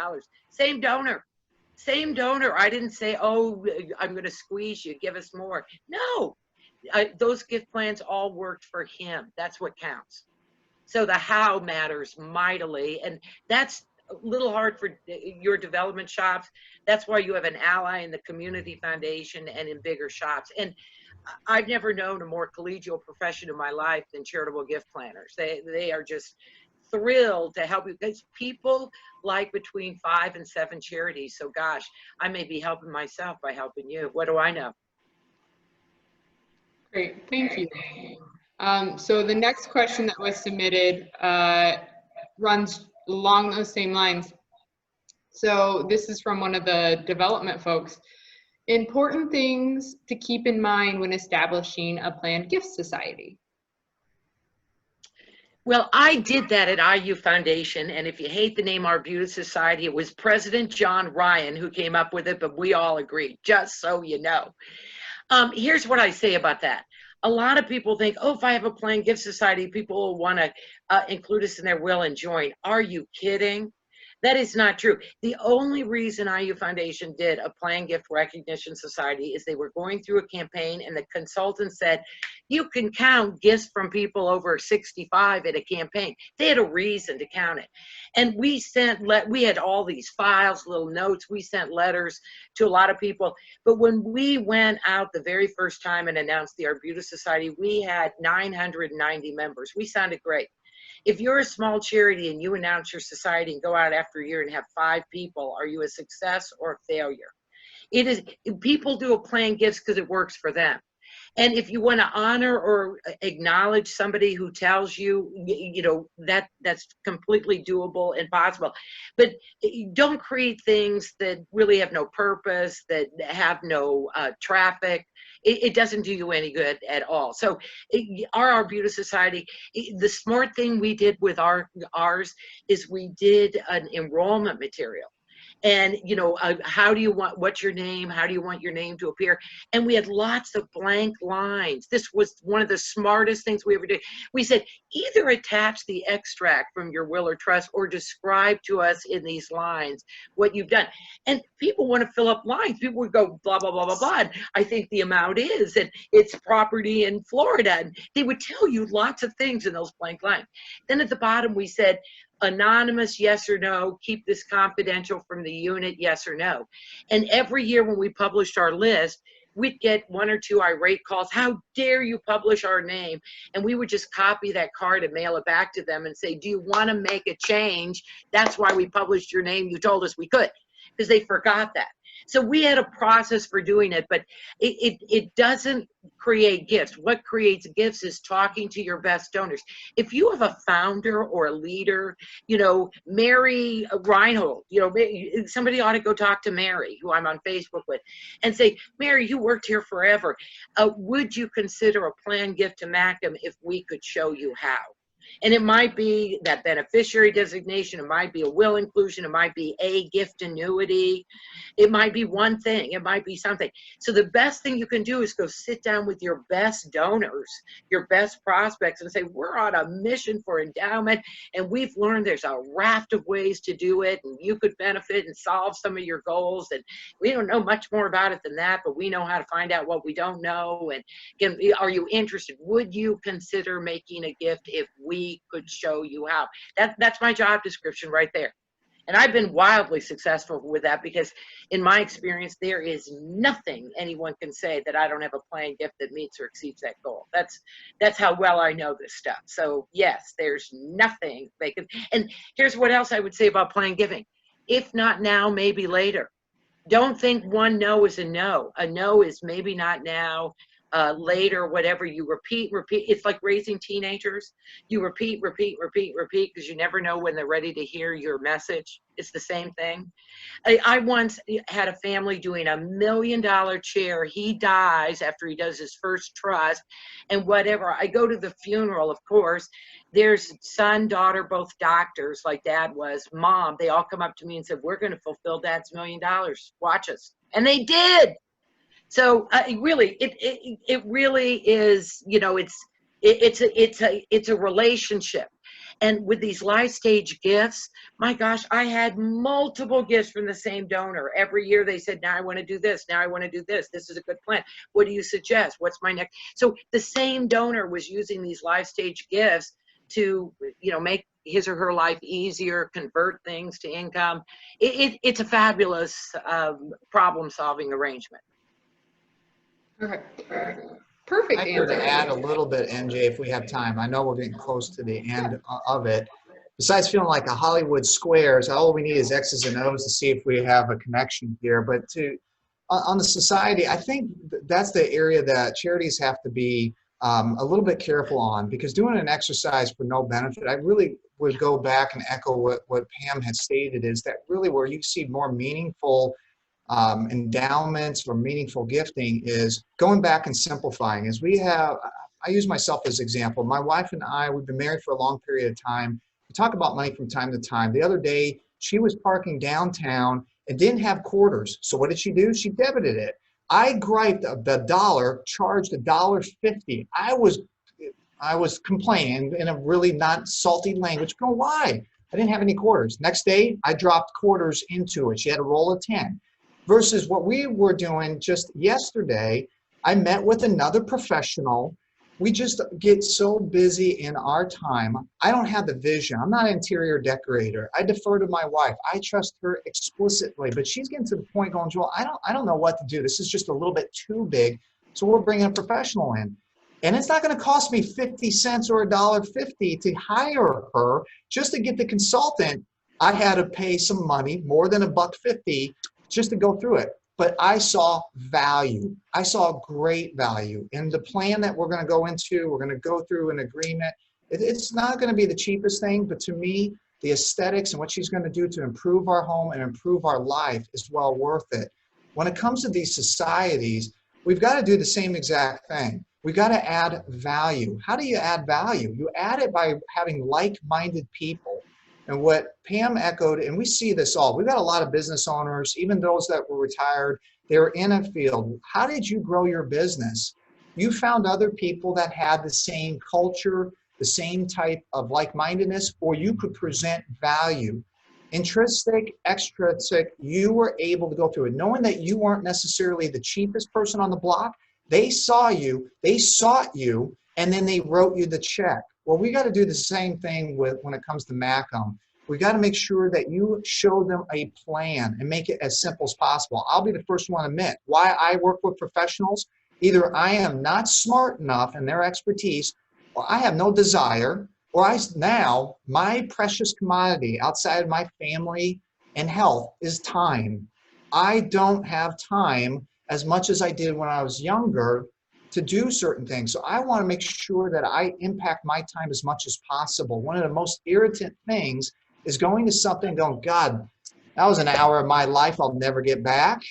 same donor. Same donor. I didn't say, oh, I'm going to squeeze you, give us more. No, those gift plans all worked for him. That's what counts. So the how matters mightily. And that's a little hard for your development shops. That's why you have an ally in the community foundation and in bigger shops. And I've never known a more collegial profession in my life than charitable gift planners. They are just thrilled to help you, because people like between 5 and 7 charities. So gosh, I may be helping myself by helping you. What do I know? Great, thank you. So the next question that was submitted runs along those same lines. So this is from one of the development folks. Important things to keep in mind when establishing a planned gift society. Well, I did that at IU Foundation, and if you hate the name Arbutus Society, it was President John Ryan who came up with it, but we all agreed, just so you know. Here's what I say about that. A lot of people think, oh, if I have a planned gift society, people will want to include us in their will and join. Are you kidding? That is not true. The only reason IU Foundation did a planned gift recognition society is they were going through a campaign and the consultant said, you can count gifts from people over 65 at a campaign. They had a reason to count it. And we had all these files, little notes, we sent letters to a lot of people. But when we went out the very first time and announced the Arbutus Society, we had 990 members. We sounded great. If you're a small charity and you announce your society and go out after a year and have 5 people, are you a success or a failure? It is. People do a planned gifts because it works for them. And if you want to honor or acknowledge somebody who tells you, you know, that's completely doable and possible. But don't create things that really have no purpose, that have no traffic. It doesn't do you any good at all. So our Arbutus Society, the smart thing we did with ours is we did an enrollment material. And, you know, how do you want, what's your name? How do you want your name to appear? And we had lots of blank lines. This was one of the smartest things we ever did. We said, either attach the extract from your will or trust or describe to us in these lines what you've done. And people want to fill up lines. People would go blah, blah, blah, blah, blah. And I think the amount is, and it's property in Florida. And they would tell you lots of things in those blank lines. Then at the bottom, we said, anonymous, yes or no, keep this confidential from the unit, yes or no. And every year when we published our list, we'd get 1 or 2 irate calls. How dare you publish our name? And we would just copy that card and mail it back to them and say, do you want to make a change? That's why we published your name. You told us we could, because they forgot that. So we had a process for doing it, but it doesn't create gifts. What creates gifts is talking to your best donors. If you have a founder or a leader, you know, Mary Reinhold, you know, somebody ought to go talk to Mary, who I'm on Facebook with, and say, Mary, you worked here forever. Would you consider a planned gift to MCUM if we could show you how? And it might be that beneficiary designation, it might be a will inclusion, it might be a gift annuity, it might be one thing, it might be something. So the best thing you can do is go sit down with your best donors, your best prospects, and say, we're on a mission for endowment, and we've learned there's a raft of ways to do it, and you could benefit and solve some of your goals. And we don't know much more about it than that, but we know how to find out what we don't know. And again, are you interested? Would you consider making a gift if we could show you how? That's my job description right there. And I've been wildly successful with that, because in my experience, there is nothing anyone can say that I don't have a planned gift that meets or exceeds that goal. That's how well I know this stuff. So yes, there's nothing they can. And here's what else I would say about planned giving. If not now, maybe later. Don't think one no is a no. A no is maybe not now, later, whatever. You repeat. It's like raising teenagers. You repeat, because you never know when they're ready to hear your message. It's the same thing. I once had a family doing $1 million chair. He dies after he does his first trust, and whatever. I go to the funeral, of course. There's son, daughter, both doctors, like Dad was, mom. They all come up to me and said, we're going to fulfill Dad's $1 million. Watch us. And they did. So it really is, you know, it's a relationship. And with these life stage gifts, my gosh, I had multiple gifts from the same donor. Every year they said, now I want to do this. Now I want to do this. This is a good plan. What do you suggest? What's my next? So the same donor was using these life stage gifts to, you know, make his or her life easier, convert things to income. It's a fabulous problem-solving arrangement. Okay. Perfect. I'd like to add a little bit, MJ, if we have time. I know we're getting close to the end of it. Besides feeling like a Hollywood squares, all we need is X's and O's to see if we have a connection here. But on the society, I think that's the area that charities have to be a little bit careful on, because doing an exercise for no benefit, I really would go back and echo what Pam had stated, is that really where you see more meaningful endowments or meaningful gifting is going back and simplifying. As we have, I use myself as example. My wife and I, we've been married for a long period of time. We talk about money from time to time. The other day, she was parking downtown and didn't have quarters. So what did she do? She debited it. I griped the dollar, charged $1.50. I was complaining in a really not salty language. Go, why? I didn't have any quarters. Next day, I dropped quarters into it. She had a roll of 10. Versus what we were doing just yesterday, I met with another professional. We just get so busy in our time. I don't have the vision. I'm not an interior decorator. I defer to my wife. I trust her explicitly, but she's getting to the point going, Joel, I don't know what to do. This is just a little bit too big. So we're bringing a professional in. And it's not going to cost me 50 cents or $1.50 to hire her just to get the consultant. I had to pay some money, more than $1.50, just to go through it. But I saw value. I saw great value in the plan that we're going to go into. We're going to go through an agreement. It's not going to be the cheapest thing, but to me, the aesthetics and what she's going to do to improve our home and improve our life is well worth it. When it comes to these societies, we've got to do the same exact thing. We got to add value. How do you add value? You add it by having like-minded people. And what Pam echoed, and we see this all, we've got a lot of business owners, even those that were retired, they're in a field. How did you grow your business? You found other people that had the same culture, the same type of like-mindedness, or you could present value. Intrinsic, extrinsic, you were able to go through it. Knowing that you weren't necessarily the cheapest person on the block, they saw you, they sought you, and then they wrote you the check. Well, we got to do the same thing when it comes to MCUM. We got to make sure that you show them a plan and make it as simple as possible. I'll be the first one to admit why I work with professionals. Either I am not smart enough in their expertise, or I have no desire, or now my precious commodity outside of my family and health is time. I don't have time as much as I did when I was younger to do certain things. So I want to make sure that I impact my time as much as possible. One of the most irritant things is going to something and going, God, that was an hour of my life I'll never get back,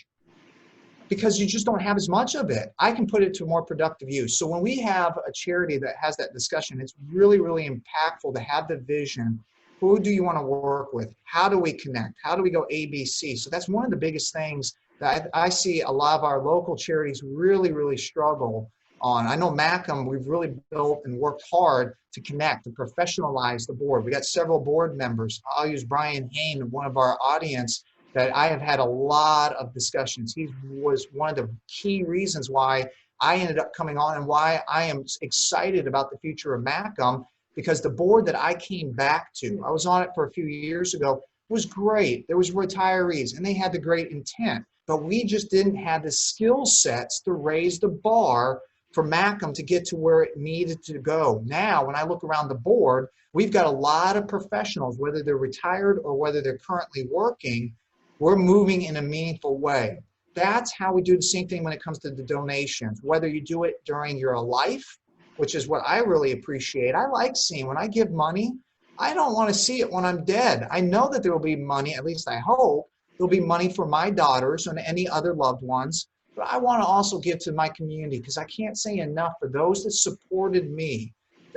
because you just don't have as much of it. I can put it to more productive use. So when we have a charity that has that discussion, it's really, really impactful to have the vision. Who do you want to work with? How do we connect? How do we go ABC? So that's one of the biggest things that I see a lot of our local charities really, really struggle on. I know MCUM, we've really built and worked hard to connect and professionalize the board. We got several board members. I'll use Brian Hain, one of our audience, that I have had a lot of discussions. He was one of the key reasons why I ended up coming on and why I am excited about the future of MCUM, because the board that I came back to, I was on it for a few years ago, was great. There was retirees and they had the great intent, but we just didn't have the skill sets to raise the bar for MCUM to get to where it needed to go. Now, when I look around the board, we've got a lot of professionals, whether they're retired or whether they're currently working, we're moving in a meaningful way. That's how we do the same thing when it comes to the donations, whether you do it during your life, which is what I really appreciate. I like seeing when I give money, I don't want to see it when I'm dead. I know that there will be money, at least I hope, there'll be money for my daughters and any other loved ones. But I want to also give to my community, because I can't say enough for those that supported me.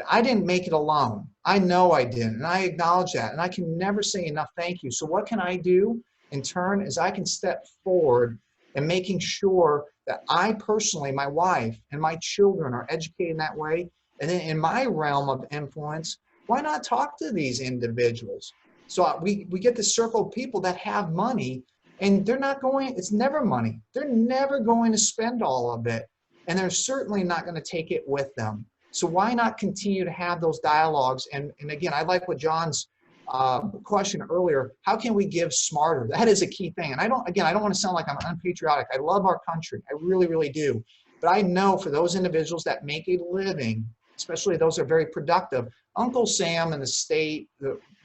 I didn't make it alone. I know I didn't, and I acknowledge that. And I can never say enough thank you. So what can I do in turn is I can step forward and making sure that I personally, my wife and my children are educated in that way. And then in my realm of influence, why not talk to these individuals? So we get this circle of people that have money, and they're not going, it's never money. They're never going to spend all of it. And they're certainly not going to take it with them. So why not continue to have those dialogues? And again, I like what John's question earlier, how can we give smarter? That is a key thing. And I don't want to sound like I'm unpatriotic. I love our country. I really, really do. But I know for those individuals that make a living, especially those that are very productive, Uncle Sam in the state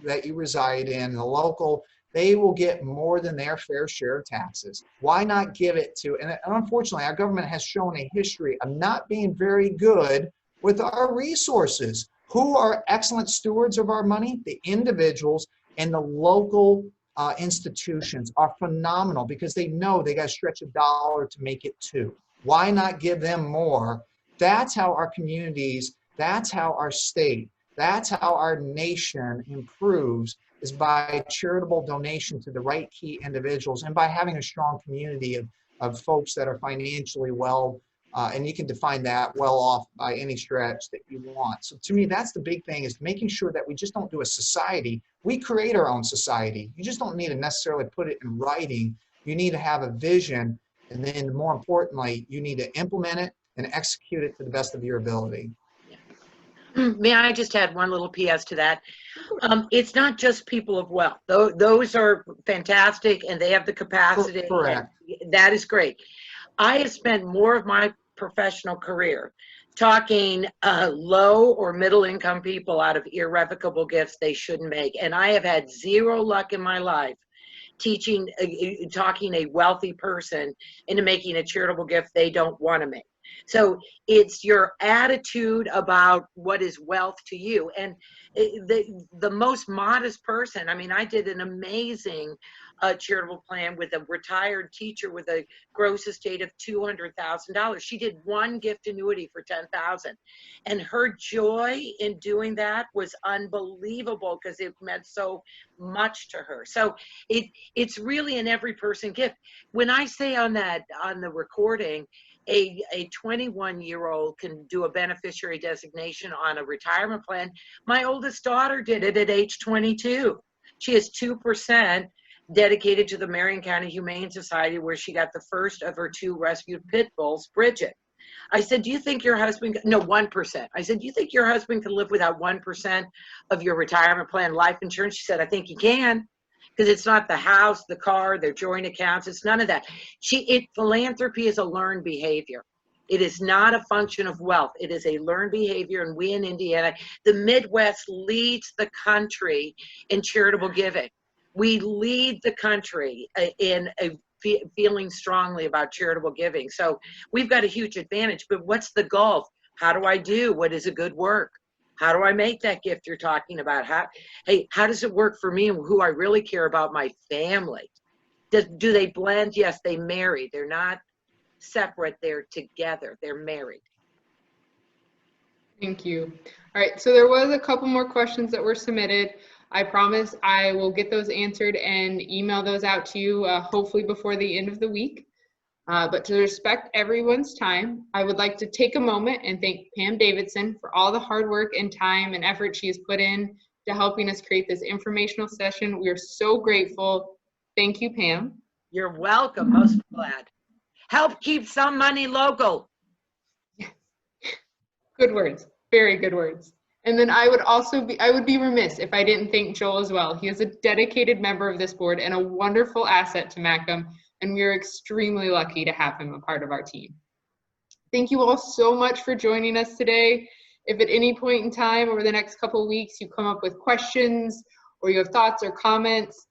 that you reside in, the local, they will get more than their fair share of taxes. Why not give it to, and unfortunately, our government has shown a history of not being very good with our resources. Who are excellent stewards of our money? The individuals and the local institutions are phenomenal because they know they got to stretch a dollar to make it two. Why not give them more? That's how our communities, that's how our state, that's how our nation improves, is by charitable donation to the right key individuals and by having a strong community of folks that are financially well, and you can define that well off by any stretch that you want. So to me, that's the big thing, is making sure that we just don't do a society. We create our own society. You just don't need to necessarily put it in writing. You need to have a vision, and then more importantly, you need to implement it and execute it to the best of your ability. May I just add one little PS to that? It's not just people of wealth. Those are fantastic and they have the capacity. Correct. That is great. I have spent more of my professional career talking low or middle income people out of irrevocable gifts they shouldn't make. And I have had zero luck in my life talking a wealthy person into making a charitable gift they don't want to make. So it's your attitude about what is wealth to you. And the most modest person, I mean, I did an amazing charitable plan with a retired teacher with a gross estate of $200,000. She did one gift annuity for $10,000, and her joy in doing that was unbelievable because it meant so much to her. So it's really an every person gift. When I say on the recording, a 21-year-old can do a beneficiary designation on a retirement plan. My oldest daughter did it at age 22. She has 2% dedicated to the Marion County Humane Society, where she got the first of her 2 rescued pit bulls, Bridget. I said, do you think your husband, no, 1%. I said, do you think your husband can live without 1% of your retirement plan life insurance? She said, I think he can. Because it's not the house, the car, their joint accounts. It's none of that. Philanthropy is a learned behavior. It is not a function of wealth. It is a learned behavior. And we in Indiana, the Midwest leads the country in charitable giving. We lead the country in feeling strongly about charitable giving. So we've got a huge advantage. But what's the goal? How do I do what is a good work? How do I make that gift you're talking about? How does it work for me and who I really care about, my family? Do they blend? Yes, they marry. They're not separate. They're together. They're married. Thank you. All right, so there was a couple more questions that were submitted. I promise I will get those answered and email those out to you, hopefully before the end of the week. But to respect everyone's time, I would like to take a moment and thank Pam Davidson for all the hard work and time and effort she has put in to helping us create this informational session. We are so grateful. Thank you, Pam. You're welcome. Most glad. Help keep some money local. Good words. Very good words. And then I would be remiss if I didn't thank Joel as well. He is a dedicated member of this board and a wonderful asset to MCUM. And we are extremely lucky to have him a part of our team. Thank you all so much for joining us today. If at any point in time over the next couple of weeks you come up with questions or you have thoughts or comments,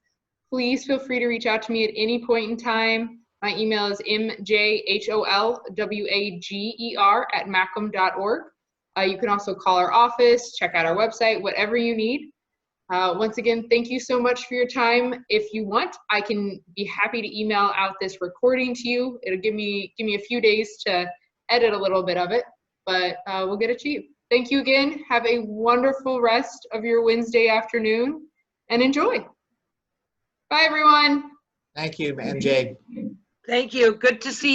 please feel free to reach out to me at any point in time. My email is mjholwager@macum.org. You can also call our office, check out our website, whatever you need. Once again, thank you so much for your time. If you want, I can be happy to email out this recording to you. It'll give me a few days to edit a little bit of it, but we'll get it to you. Thank you again. Have a wonderful rest of your Wednesday afternoon and enjoy. Bye, everyone. Thank you, MJ. Thank you. Good to see you.